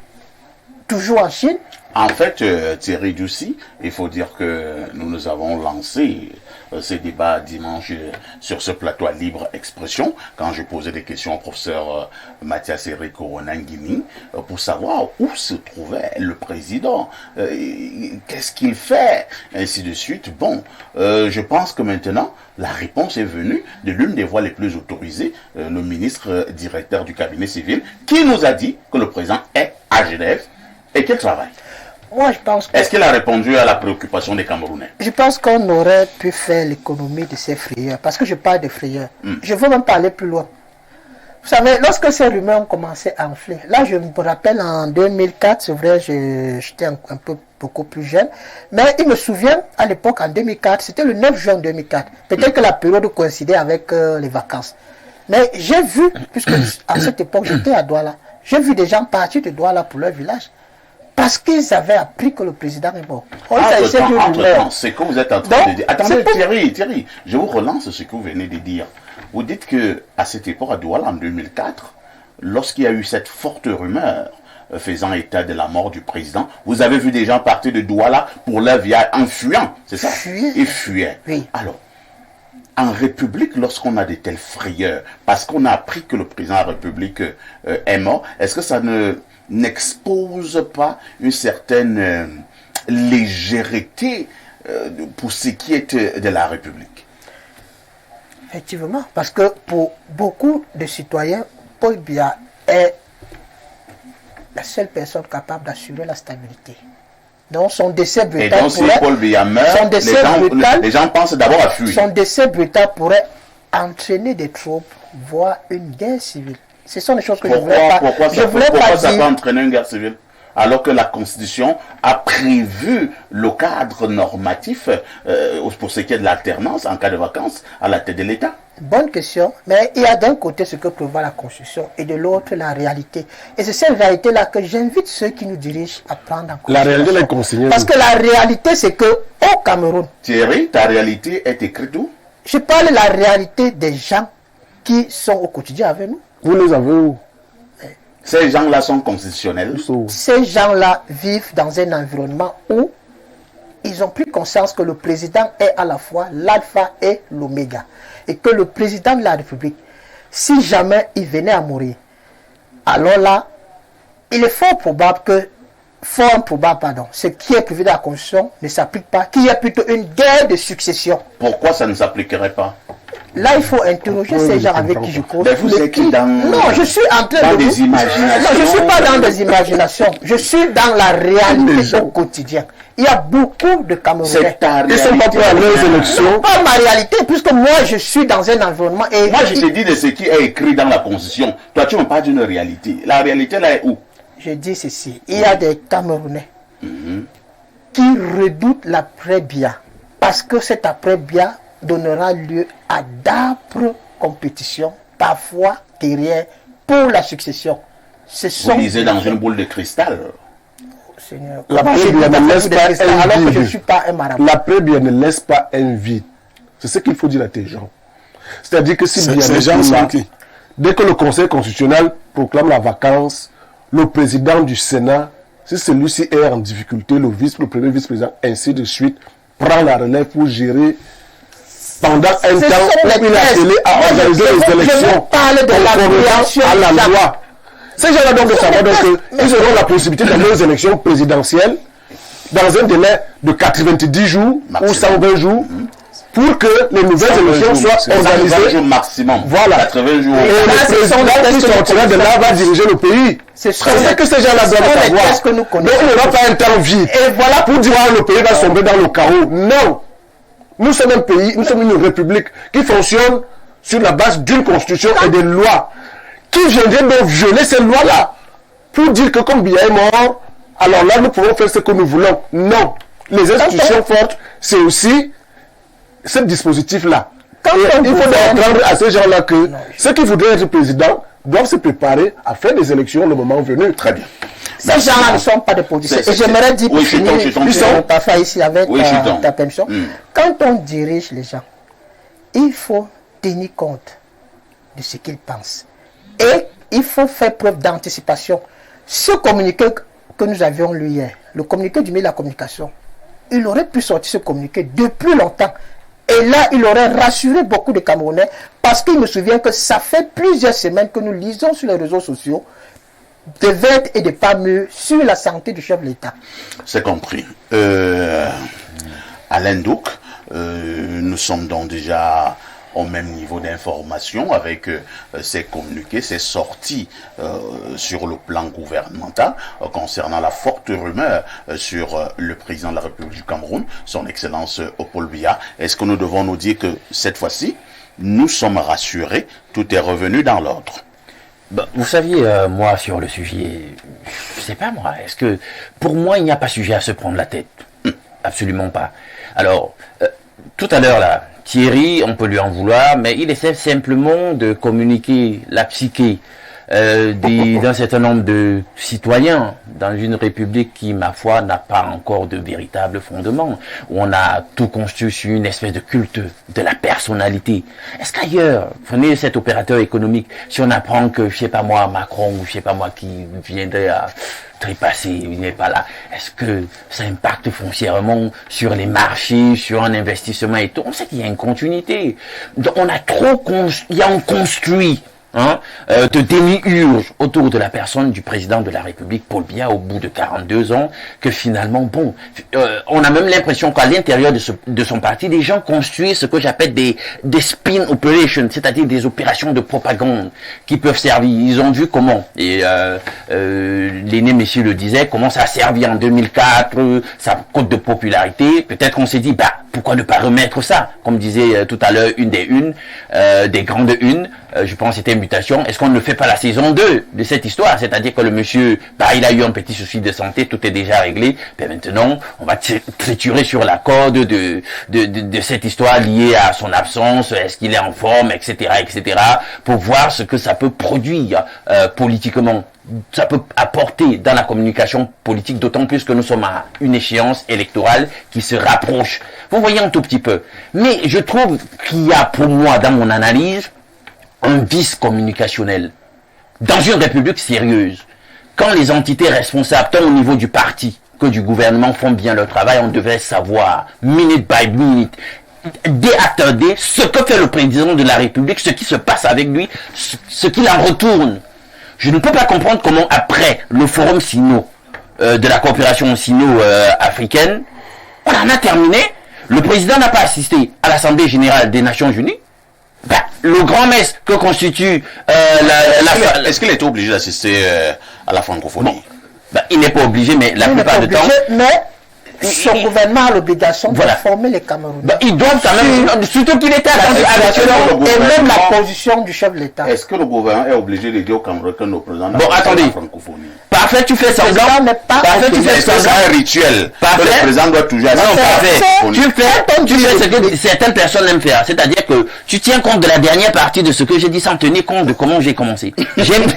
toujours en Chine? En fait, Thierry Djoussi, il faut dire que nous avons lancé ce débat dimanche sur ce plateau à libre expression, quand je posais des questions au professeur Mathias Eric Ronangini, pour savoir où se trouvait le président, qu'est-ce qu'il fait, ainsi de suite. Bon, je pense que maintenant, la réponse est venue de l'une des voix les plus autorisées, le ministre directeur du cabinet civil, qui nous a dit que le président est à Genève et qu'il travaille. Moi, je pense que... Est-ce qu'il a répondu à la préoccupation des Camerounais? Je pense qu'on aurait pu faire l'économie de ces frayeurs. Parce que je parle de frayeurs. Je veux même pas aller plus loin. Vous savez, lorsque ces rumeurs ont commencé à enfler, là je me rappelle en 2004, c'est vrai, j'étais un peu beaucoup plus jeune, mais il me souvient à l'époque en 2004, c'était le 9 juin 2004, peut-être que la période coïncidait avec les vacances. Mais j'ai vu, puisque à cette époque j'étais à Douala, j'ai vu des gens partir de Douala pour leur village. Parce qu'ils avaient appris que le président est mort. Entre-temps, c'est que vous êtes en train de dire. Attendez, Thierry, je vous relance ce que vous venez de dire. Vous dites que à cette époque, à Douala, en 2004, lorsqu'il y a eu cette forte rumeur faisant état de la mort du président, vous avez vu des gens partir de Douala pour leur village en fuyant, c'est ça? Ils fuyaient. Oui. Alors, en République, lorsqu'on a de telles frayeurs, parce qu'on a appris que le président de la République est mort, est-ce que ça n'expose pas une certaine légèreté pour ce qui est de la République? Effectivement, parce que pour beaucoup de citoyens, Paul Biya est la seule personne capable d'assurer la stabilité. Donc son décès brutal. Et donc si Paul Biya meurt, les gens pensent d'abord à fuir. Son décès brutal pourrait entraîner des troupes, voire une guerre civile. Ce sont des choses que je ne voulais pas. Pourquoi ça peut entraîner une guerre civile? Alors que la Constitution a prévu le cadre normatif pour ce qui est de l'alternance en cas de vacances à la tête de l'État. Bonne question, mais il y a d'un côté ce que prévoit la Constitution et de l'autre la réalité. Et c'est cette réalité-là que j'invite ceux qui nous dirigent à prendre en compte. La réalité est consignée. Parce que la réalité, c'est que au Cameroun... Thierry, ta réalité est écrite où? Je parle de la réalité des gens qui sont au quotidien avec nous. Vous les avez où? Ces gens-là sont constitutionnels. Ces gens-là vivent dans un environnement où ils ont pris conscience que le président est à la fois l'alpha et l'oméga. Et que le président de la République, si jamais il venait à mourir, alors là, il est fort improbable, ce qui est prévu dans la Constitution ne s'applique pas, qu'il y ait plutôt une guerre de succession. Pourquoi ça ne s'appliquerait pas? Là, il faut interroger ces gens avec qui je crois. Vous êtes non, je suis en train de des imaginations. Non, je ne suis pas dans des imaginations. Je suis dans la réalité au quotidien. Il y a beaucoup de Camerounais. Ils sont pas prêts à leurs élections. Pas ma réalité, puisque moi, je suis dans un environnement. Et moi, je te dis de ce qui est écrit dans la Constitution. Toi, tu me parles d'une réalité. La réalité, là, est où? Je dis ceci. Il y a des Camerounais qui redoutent l'après-Biya. Parce que cet après-Biya donnera lieu à d'âpres compétitions, parfois guerrières, pour la succession. Vous lisez dans une boule de cristal. Seigneur, l'après-Biya ne laisse pas alors un que je ne vide. suis pas un marabout. L'après-Biya ne laisse pas un vide. C'est ce qu'il faut dire à tes gens. C'est-à-dire que si ces gens sont qui? Dès que le Conseil constitutionnel proclame la vacance, le président du Sénat, si celui-ci est en difficulté, le premier vice-président, ainsi de suite, prend la relève pour gérer pendant un temps où il a appelé à organiser les élections conformément à la loi. Ces gens-là doivent savoir qu'ils auront la possibilité d'aller aux élections présidentielles dans un délai de 90 jours ou 120 jours pour que les nouvelles élections soient organisées. Maximum. Voilà. 80 jours. Et le président qui sortira de là va diriger le pays. C'est ce que ces gens-là doivent savoir. Donc il n'y aura pas un temps vide. Et voilà pour dire que le pays va sombrer dans le chaos. Non. Nous sommes un pays, nous sommes une république qui fonctionne sur la base d'une constitution et des lois. Qui viendrait donc violer ces lois-là pour dire que comme Biya est mort, alors là nous pouvons faire ce que nous voulons? Non. Les institutions fortes, c'est aussi ce dispositif-là. Il faut apprendre à ces gens-là que ceux qui voudraient être président doivent se préparer à faire des élections le moment venu. Très bien. Ces gens-là ne sont pas des politiciens. Et j'aimerais dire pour finir, ils sont parfois ici avec ta permission. Quand on dirige les gens, il faut tenir compte de ce qu'ils pensent. Et il faut faire preuve d'anticipation. Ce communiqué que nous avions lu hier, le communiqué du ministre de la Communication, il aurait pu sortir ce communiqué depuis longtemps. Et là, il aurait rassuré beaucoup de Camerounais parce qu'il me souvient que ça fait plusieurs semaines que nous lisons sur les réseaux sociaux des vertes et des pas mûres sur la santé du chef de l'État. C'est compris. Alain Douk, nous sommes donc déjà au même niveau d'information avec ces communiqués, ces sorties sur le plan gouvernemental concernant la forte rumeur sur le président de la République du Cameroun, son Excellence Paul Biya. Est-ce que nous devons nous dire que cette fois-ci, nous sommes rassurés, tout est revenu dans l'ordre? Vous saviez, moi, sur le sujet, je sais pas moi, est-ce que, pour moi, il n'y a pas sujet à se prendre la tête? Absolument pas. Alors, tout à l'heure, là, Thierry, on peut lui en vouloir, mais il essaie simplement de communiquer la psyché d'un certain nombre de citoyens dans une république qui, ma foi, n'a pas encore de véritable fondement, où on a tout construit sur une espèce de culte de la personnalité. Est-ce qu'ailleurs, prenez cet opérateur économique, si on apprend que, je sais pas moi, Macron, ou je sais pas moi, qui viendrait à trépasser, il n'est pas là, est-ce que ça impacte foncièrement sur les marchés, sur un investissement et tout? On sait qu'il y a une continuité. Donc on a il y a un construit de démiurge autour de la personne du président de la République, Paul Biya, au bout de 42 ans, que finalement, on a même l'impression qu'à l'intérieur de son parti, les gens construisent ce que j'appelle des spin operations, c'est-à-dire des opérations de propagande qui peuvent servir. Ils ont vu comment, et l'aîné monsieur le disait, comment ça a servi en 2004, sa cote de popularité. Peut-être qu'on s'est dit, pourquoi ne pas remettre ça? Comme disait tout à l'heure une des grandes unes, je pense que c'était Mutation. Est-ce qu'on ne fait pas la saison 2 de cette histoire? C'est-à-dire que le monsieur, il a eu un petit souci de santé, tout est déjà réglé. Mais maintenant, on va triturer sur la corde de cette histoire liée à son absence, est-ce qu'il est en forme, etc., pour voir ce que ça peut produire politiquement. Ça peut apporter dans la communication politique, d'autant plus que nous sommes à une échéance électorale qui se rapproche. Vous voyez un tout petit peu. Mais je trouve qu'il y a pour moi, dans mon analyse, un vice communicationnel. Dans une république sérieuse, quand les entités responsables, tant au niveau du parti que du gouvernement, font bien leur travail, on devrait savoir, minute by minute, day after day, ce que fait le président de la République, ce qui se passe avec lui, ce qu'il en retourne. Je ne peux pas comprendre comment, après le forum sino, de la coopération sino-africaine, on en a terminé, le président n'a pas assisté à l'Assemblée générale des Nations unies. Le grand mess que constitue Est-ce qu'il était obligé d'assister à la francophonie? Il n'est pas obligé, mais la plupart du temps... Son gouvernement a l'obligation de former les Camerounais. Ils doivent quand même, surtout qu'il était attendu avec et même la position du chef de l'État. Est-ce que le gouvernement est obligé de dire au Cameroun que nos présidents n'ont pas la francophonie? Parfait, tu fais semblant. Parfait, tu fais semblant. C'est un rituel. Parfait. Le président doit toujours non, parfait. Tu fais ce que certaines personnes aiment faire. C'est-à-dire que tu tiens compte de la dernière partie de ce que j'ai dit sans tenir compte de comment j'ai commencé. J'ai bien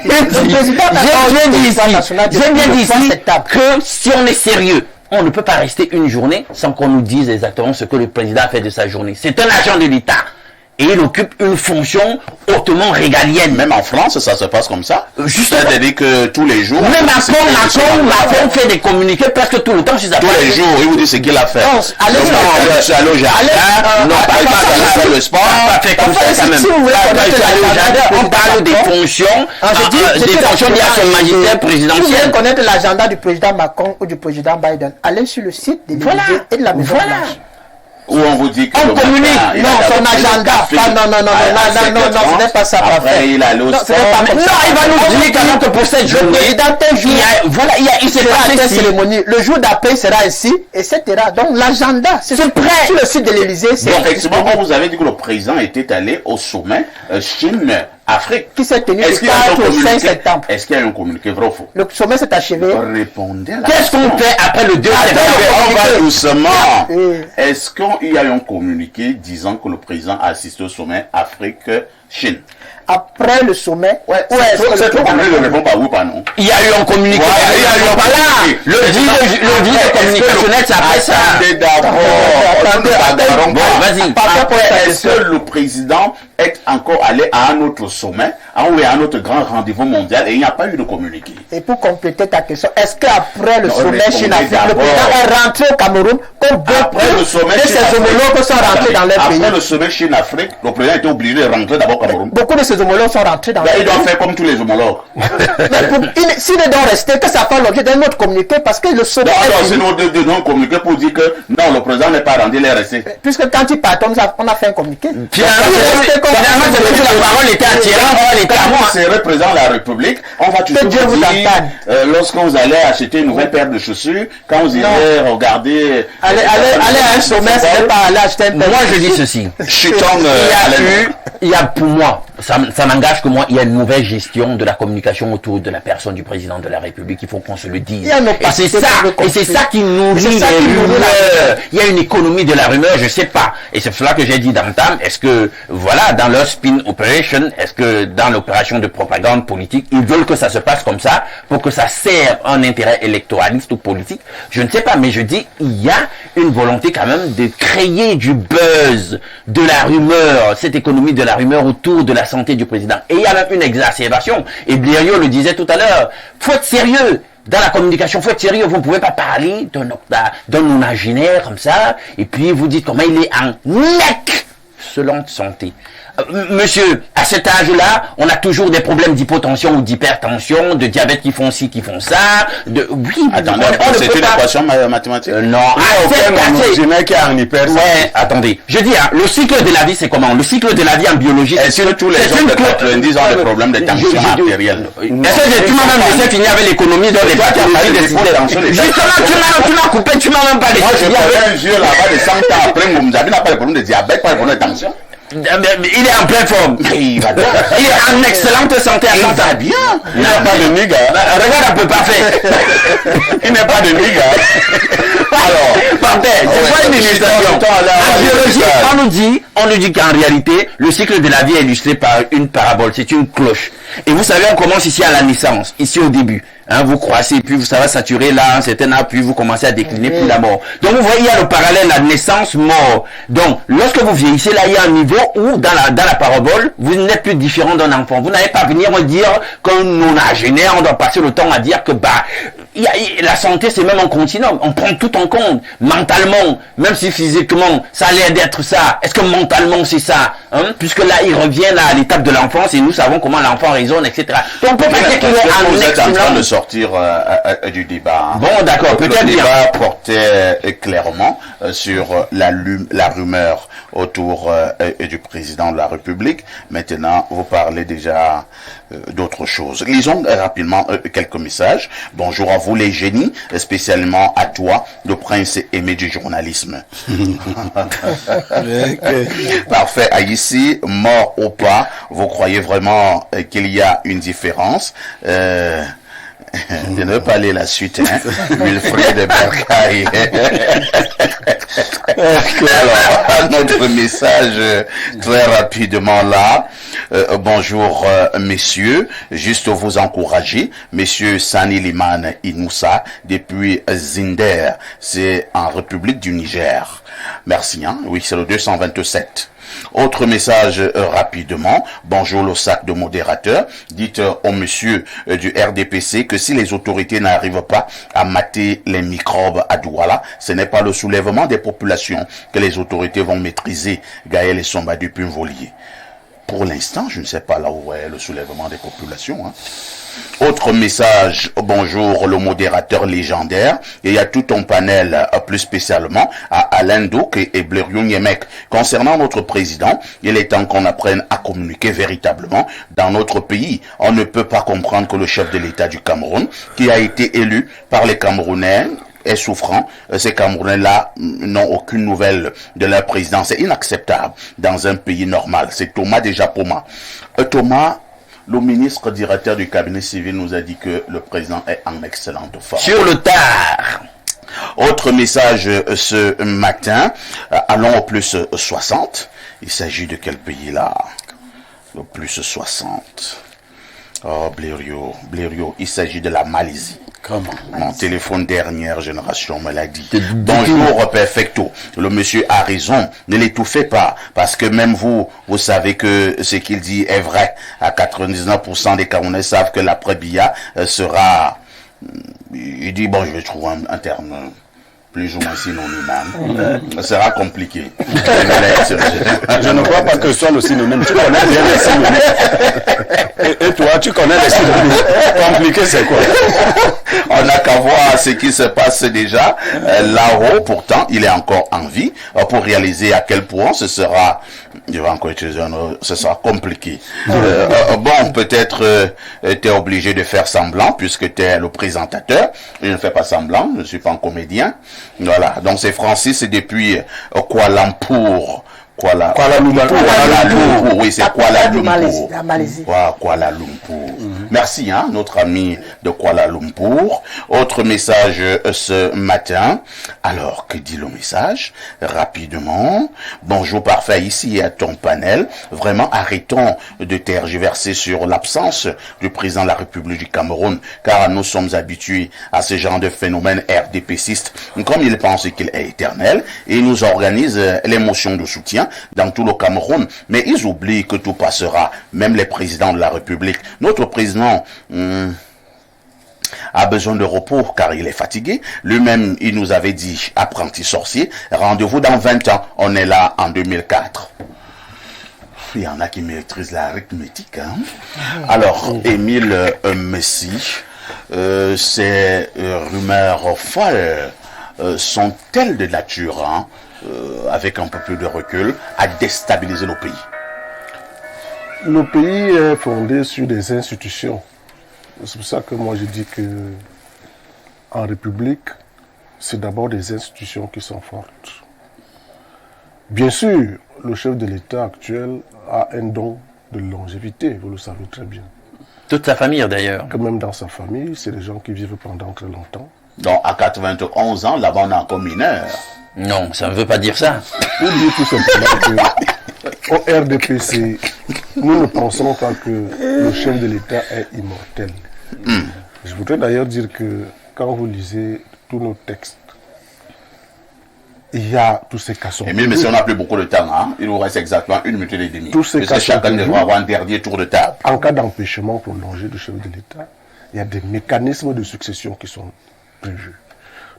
dit ici que si on est sérieux, on ne peut pas rester une journée sans qu'on nous dise exactement ce que le président a fait de sa journée. C'est un agent de l'État. Et il occupe une fonction hautement régalienne. Même en France, ça se passe comme ça. C'est-à-dire que tous les jours... Même Macron fait des communiqués presque tout le temps. Tous les jours, il vous dit ce qu'il a fait. Allez au jardin. Non, pas le sport. Pas fait comme ça quand même. On parle des fonctions. Des fonctions liées à son magistère présidentiel. Si vous voulez connaître l'agenda du président Macron ou du président Biden, allez sur le site de l'Élysée et de la Maison Blanche. Où on vous dit que on communique, non, son agenda. Non, ce n'est pas ça. Après, il a l'autre. Non, il va nous dire quand même que pour cette journée, il s'est passé cette cérémonie. Le jour d'après sera ici, etc. Donc l'agenda, c'est prêt. Sur le site de l'Élysée. Effectivement, vous avez dit que le président était allé au sommet Chine-Afrique. Qui s'est tenu le 4 au 5 septembre. Est-ce qu'il y a un communiqué vrai ou faux? Le sommet s'est achevé. Répondez à la Qu'est-ce qu'on fait après le 2 septembre? On va doucement. Est-ce qu'il y a eu un communiqué disant que le président a assisté au sommet Afrique-Chine? Après le sommet, il y a eu un communiqué. Le vide communicationnel, ça fait ça. Est-ce que le président est encore allé à un autre sommet, à un autre grand rendez-vous mondial et il n'y a pas eu de communiqué? Et pour compléter ta question, est-ce qu'après le sommet Chine-Afrique, le président est rentré au Cameroun comme beaucoup de ses homologues sont rentrés dans leur pays? Après le sommet Chine-Afrique, le président était obligé de rentrer d'abord au Cameroun. Beaucoup de ses homologues sont rentrés dans leur pays. Il doit faire comme tous les homologues. S'il est donc resté, que ça fait l'objet d'un autre communiqué parce que le sommet. Non, c'est de non communiqué pour dire que non, le président n'est pas rentré, il est resté. Puisque quand il part, on a fait un communiqué. Finalement, c'est parce que la parole était attirante, elle était à moi. C'est représentant de la République. On va toujours Dieu vous dire, entende. lorsqu'on vous allez acheter une nouvelle paire de chaussures, quand vous irez regarder... Allez à un sommet, ce n'est pas aller acheter un paire. Moi, je dis ceci. Il y a pour moi, ça n'engage que moi, il y a une mauvaise gestion de la communication autour de la personne du président de la République. Il faut qu'on se le dise. Et c'est ça qui nourrit les rumeurs. Il y a une économie de la rumeur, je sais pas. Et c'est pour cela que j'ai dit d'entame, est-ce que, voilà, dans leur spin operation, est-ce que dans l'opération de propagande politique, ils veulent que ça se passe comme ça pour que ça serve un intérêt électoraliste ou politique? Je ne sais pas, mais je dis, il y a une volonté quand même de créer du buzz, de la rumeur, cette économie de la rumeur autour de la santé du président. Et il y a même une exacerbation. Et Blériot le disait tout à l'heure. Faut être sérieux. Dans la communication, faut être sérieux. Vous ne pouvez pas parler d'un imaginaire comme ça, et puis vous dites comment il est en excellente santé. Monsieur, à cet âge-là, on a toujours des problèmes d'hypotension ou d'hypertension, de diabète qui font ci, qui font ça. Oui, attendez, c'est une équation mathématique? Non. Attendez. Je dis, hein, le cycle de la vie, c'est comment? Le cycle de la vie en biologie, est-ce que tous les gens de 90 ans des problèmes de tension artérielle? Est-ce que tu m'as même laissé finir avec l'économie de Justement, tu m'as coupé, tu m'as même pas laissé. Moi, je connais un vieux là-bas de 100 ans après, vous n'a pas de problème de diabète, pas de problème de tension. Il est en pleine forme. Il est en excellente santé. Il va bien. Il n'a pas de niga. Regarde un peu parfait. Il n'est pas de niga. Alors, parfait. C'est pas une illustration. En biologie, on nous dit qu'en réalité, le cycle de la vie est illustré par une parabole. C'est une cloche. Et vous savez, on commence ici à la naissance, ici au début. Hein, vous croissez, puis ça va saturer là, un certain âge, puis vous commencez à décliner, puis la mort. Donc vous voyez, il y a le parallèle, la naissance-mort. Donc, lorsque vous vieillissez, là, il y a un niveau où, dans la parabole, vous n'êtes plus différent d'un enfant. Vous n'allez pas venir me dire qu'un nonagénaire, on doit passer le temps à dire que, la santé, c'est même un continuum. On prend tout en compte. Mentalement, même si physiquement, ça a l'air d'être ça. Est-ce que mentalement, c'est ça? Hein? Puisque là, il revient là, à l'étape de l'enfance et nous savons comment l'enfant raisonne, etc. Donc, on peut pas dire qu'il est en train de sortir du débat. Hein. Bon, d'accord. Peut-être le débat portait clairement sur la rumeur autour du président de la République. Maintenant, vous parlez déjà d'autres choses. Lisons rapidement quelques messages. Bonjour à vous les génies, spécialement à toi, le prince aimé du journalisme. Parfait. Ici, mort ou pas, vous croyez vraiment qu'il y a une différence? Je ne veux pas aller la suite, hein. Wilfried de Bercaille. Alors, notre message très rapidement là. Bonjour messieurs, juste vous encourager, messieurs Sani Liman Inoussa depuis Zinder, c'est en République du Niger. Merci, hein. Oui, c'est le 227. Autre message rapidement. Bonjour le sac de modérateur. Dites au monsieur du RDPC que si les autorités n'arrivent pas à mater les microbes à Douala, ce n'est pas le soulèvement des populations que les autorités vont maîtriser. Gaël et Somba du Pumvolier. Pour l'instant, je ne sais pas là où est le soulèvement des populations. Hein. Autre message, bonjour le modérateur légendaire. Et il y a tout un panel, plus spécialement à Alain Douk et Blériot Niemek. Concernant notre président, il est temps qu'on apprenne à communiquer véritablement dans notre pays. On ne peut pas comprendre que le chef de l'État du Cameroun, qui a été élu par les Camerounais, est souffrant. Ces Camerounais-là n'ont aucune nouvelle de leur président. C'est inacceptable dans un pays normal. C'est Thomas Dejapoma. Thomas, le ministre directeur du cabinet civil nous a dit que le président est en excellente forme. Sur le tard. Autre message ce matin. Allons au plus 60. Il s'agit de quel pays là? Le plus 60. Oh, Blériot. Il s'agit de la Malaisie. Comment? Mon téléphone dernière génération me l'a dit. Bonjour, perfecto. Le monsieur a raison. Ne l'étouffez pas. Parce que même vous savez que ce qu'il dit est vrai. À 99% des Camerounais savent que l'après-Biya sera... Il dit, bon, je vais trouver un terme plus ou moins synonyme. Ça sera compliqué. Je ne crois pas que ce soit le synonyme. Tu connais bien les synonymes. Et toi, tu connais les synonymes. Compliqué, c'est quoi? On n'a qu'à voir ce qui se passe déjà. Là-haut, pourtant, il est encore en vie pour réaliser à quel point ce sera, je vais encore utiliser un autre, ce sera compliqué. Bon, peut-être tu es obligé de faire semblant puisque tu es le présentateur. Je ne fais pas semblant, je ne suis pas un comédien. Voilà, donc c'est Francis depuis Kuala Lumpur. Kuala Lumpur, oui, c'est Kuala Lumpur. La Malaisie. Kuala Lumpur. Merci, hein, notre ami de Kuala Lumpur. Autre message ce matin. Alors, que dit le message? Rapidement. Bonjour, parfait, ici à ton panel. Vraiment, arrêtons de tergiverser sur l'absence du président de la République du Cameroun, car nous sommes habitués à ce genre de phénomène RDPciste, comme il pense qu'il est éternel, et il nous organise les motions de soutien dans tout le Cameroun, mais ils oublient que tout passera, même les présidents de la République. Notre président a besoin de repos car il est fatigué. Lui-même, il nous avait dit, apprenti sorcier, rendez-vous dans 20 ans. On est là en 2004. Il y en a qui maîtrisent l'arithmétique. Hein? Alors, Émile Messi, ces rumeurs folles sont-elles de nature, hein, avec un peu plus de recul, à déstabiliser le pays? Le pays est fondé sur des institutions. C'est pour ça que moi je dis que en République, c'est d'abord des institutions qui sont fortes. Bien sûr, le chef de l'État actuel a un don de longévité, vous le savez très bien. Toute sa famille d'ailleurs. Que même dans sa famille, c'est des gens qui vivent pendant très longtemps. Donc à 91 ans, là-bas on est encore mineur. Non, ça ne veut pas dire ça. Je dis tout simplement que au RDPC, nous ne pensons pas que le chef de l'État est immortel. Je voudrais d'ailleurs dire que quand vous lisez tous nos textes, il y a tous ces cas sont mais si on n'a plus beaucoup de temps, hein, il nous reste exactement 1 minute et demie. Tous ces cas chacun devra avoir un dernier tour de table. En cas d'empêchement prolongé du chef de l'État, il y a des mécanismes de succession qui sont prévus.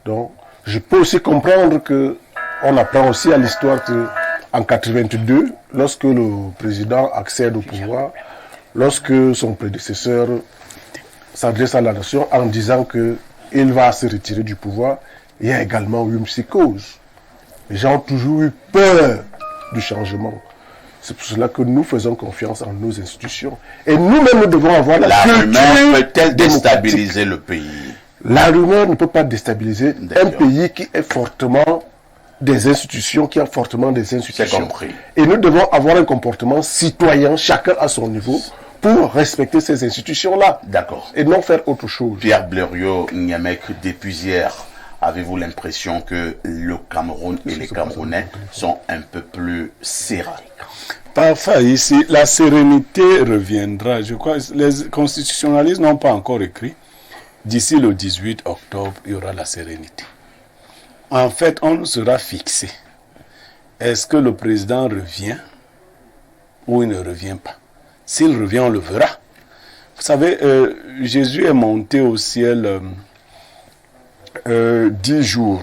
Donc, je peux aussi comprendre que on apprend aussi à l'histoire que en 82, lorsque le président accède au pouvoir, lorsque son prédécesseur s'adresse à la nation en disant qu'il va se retirer du pouvoir, il y a également eu une psychose. Les gens ont toujours eu peur du changement. C'est pour cela que nous faisons confiance en nos institutions. Et nous-mêmes, nous devons avoir la rumeur peut-elle déstabiliser le pays? La rumeur ne peut pas déstabiliser un pays qui est fortement des institutions, qui a fortement des institutions. C'est compris. Et nous devons avoir un comportement citoyen, chacun à son niveau, pour respecter ces institutions-là. D'accord. Et non faire autre chose. Pierre Blériot, Niamek, depuis hier, avez-vous l'impression que le Cameroun et les Camerounais sont un peu plus serrés? Parfois, ici, la sérénité reviendra. Je crois que les constitutionnalistes n'ont pas encore écrit. D'ici le 18 octobre, il y aura la sérénité. En fait, on sera fixé. Est-ce que le président revient ou il ne revient pas? S'il revient, on le verra. Vous savez, Jésus est monté au ciel 10 jours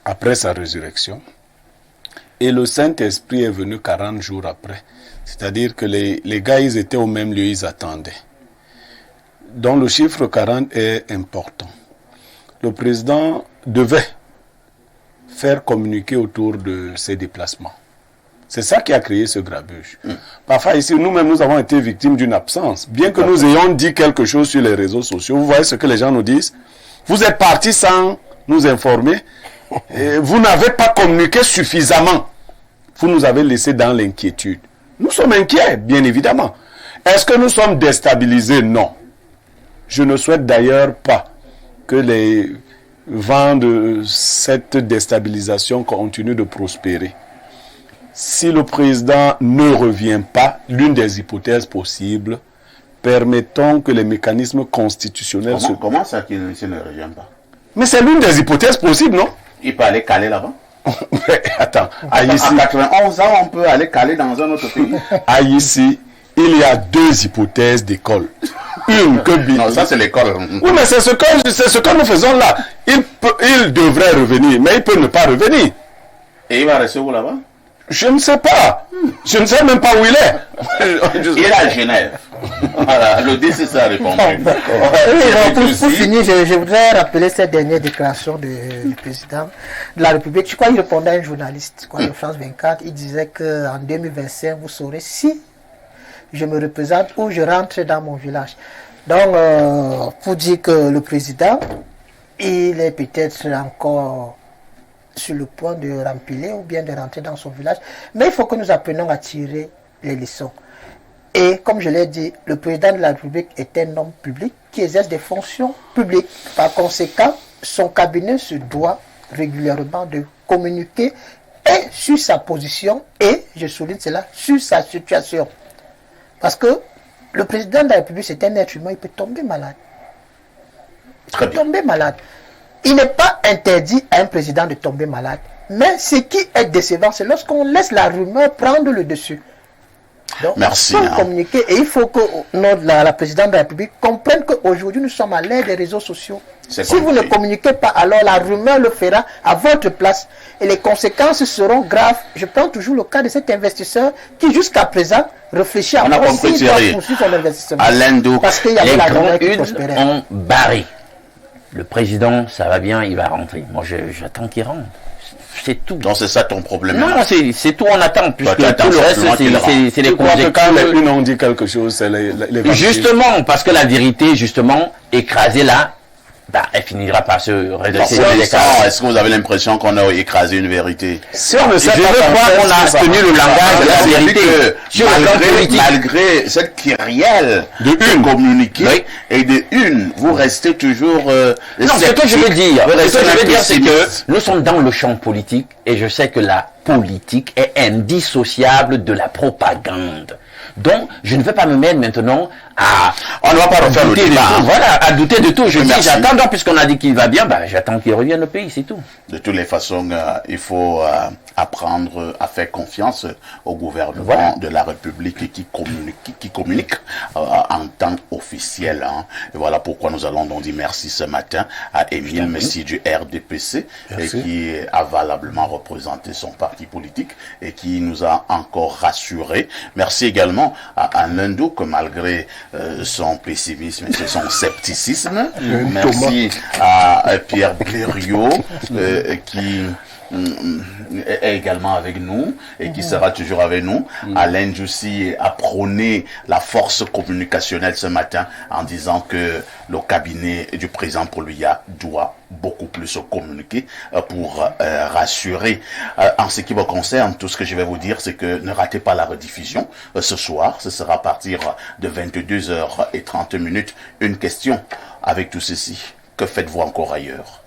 après sa résurrection. Et le Saint-Esprit est venu 40 jours après. C'est-à-dire que les gars, ils étaient au même lieu, ils attendaient. Donc le chiffre 40 est important. Le président devait faire communiquer autour de ses déplacements. C'est ça qui a créé ce grabuge. Parfois ici, nous-mêmes, nous avons été victimes d'une absence. Bien que nous ayons dit quelque chose sur les réseaux sociaux, vous voyez ce que les gens nous disent? Vous êtes partis sans nous informer. Et vous n'avez pas communiqué suffisamment. Vous nous avez laissés dans l'inquiétude. Nous sommes inquiets, bien évidemment. Est-ce que nous sommes déstabilisés? Non. Je ne souhaite d'ailleurs pas que les vents de cette déstabilisation continuent de prospérer. Si le président ne revient pas, l'une des hypothèses possibles, permettons que les mécanismes constitutionnels... Comment ça qu'il ne revient pas? Mais c'est l'une des hypothèses possibles, non? Il peut aller caler là-bas. Attends, à 91 ans, on peut aller caler dans un autre pays. Ici, il y a 2 hypothèses d'école. Non, ça c'est l'école. Oui, mais c'est ce que nous faisons là. Il devrait revenir, mais il peut ne pas revenir. Et il va rester où là-bas? Je ne sais pas. Je ne sais même pas où il est. Il est à Genève. Voilà, le DCC a répondu. Pour finir, je voudrais rappeler cette dernière déclaration du président de la République. Je crois qu'il répondait à un journaliste de France 24. Il disait qu'en 2025, vous saurez si je me représente ou je rentre dans mon village. Donc, pour dire que le président, il est peut-être encore sur le point de rempiler ou bien de rentrer dans son village. Mais il faut que nous apprenions à tirer les leçons. Et comme je l'ai dit, le président de la République est un homme public qui exerce des fonctions publiques. Par conséquent, son cabinet se doit régulièrement de communiquer et sur sa position et, je souligne cela, sur sa situation. Parce que le président de la République, c'est un être humain, il peut tomber malade. Il n'est pas interdit à un président de tomber malade. Mais ce qui est décevant, c'est lorsqu'on laisse la rumeur prendre le dessus. Donc, merci. Il faut communiquer et il faut que la présidente de la République comprenne qu'aujourd'hui, nous sommes à l'ère des réseaux sociaux. Si vous ne communiquez pas, alors la rumeur le fera à votre place. Et les conséquences seront graves. Je prends toujours le cas de cet investisseur qui, jusqu'à présent, réfléchit à poursuivre son investissement. Parce qu'il y avait la rumeur qui prospérait. Ont barré. Le président, ça va bien, il va rentrer. Moi, j'attends qu'il rentre. C'est tout. Donc c'est ça ton problème. Non, c'est tout, on attend. Puisque tout le reste, c'est les conjectures. Quand une on dit quelque chose, c'est les justement, parce que la vérité, justement, écrasée là, elle finira par se redresser. Est-ce que vous avez l'impression qu'on a écrasé une vérité? Si on ne sait pas, je veux croire qu'on a tenu le langage de la vérité. Malgré cette kyrielle de communiquer et de vous restez toujours non, ce que je veux dire, c'est que nous sommes dans le champ politique et je sais que la politique est indissociable de la propagande. Donc, je ne veux pas me mettre maintenant à... On ne va pas refaire le débat. Voilà, à douter de tout. Je dis, j'attends, donc, puisqu'on a dit qu'il va bien, j'attends qu'il revienne au pays, c'est tout. De toutes les façons, il faut apprendre à faire confiance au gouvernement de la République qui communique en temps officiel. Hein. Et voilà pourquoi nous allons donc dire merci ce matin à Émile Messi du RDPC, qui a valablement représenté son parti politique et qui nous a encore rassurés. Merci également à Alain Douk, malgré son pessimisme et son scepticisme. Merci à Pierre Blériot qui est également avec nous et qui sera toujours avec nous. Alain Joussi a prôné la force communicationnelle ce matin en disant que le cabinet du président Paul-Biya doit beaucoup plus communiquer pour rassurer. En ce qui me concerne, tout ce que je vais vous dire, c'est que ne ratez pas la rediffusion ce soir. Ce sera à partir de 22h30. Une question avec tout ceci. Que faites-vous encore ailleurs?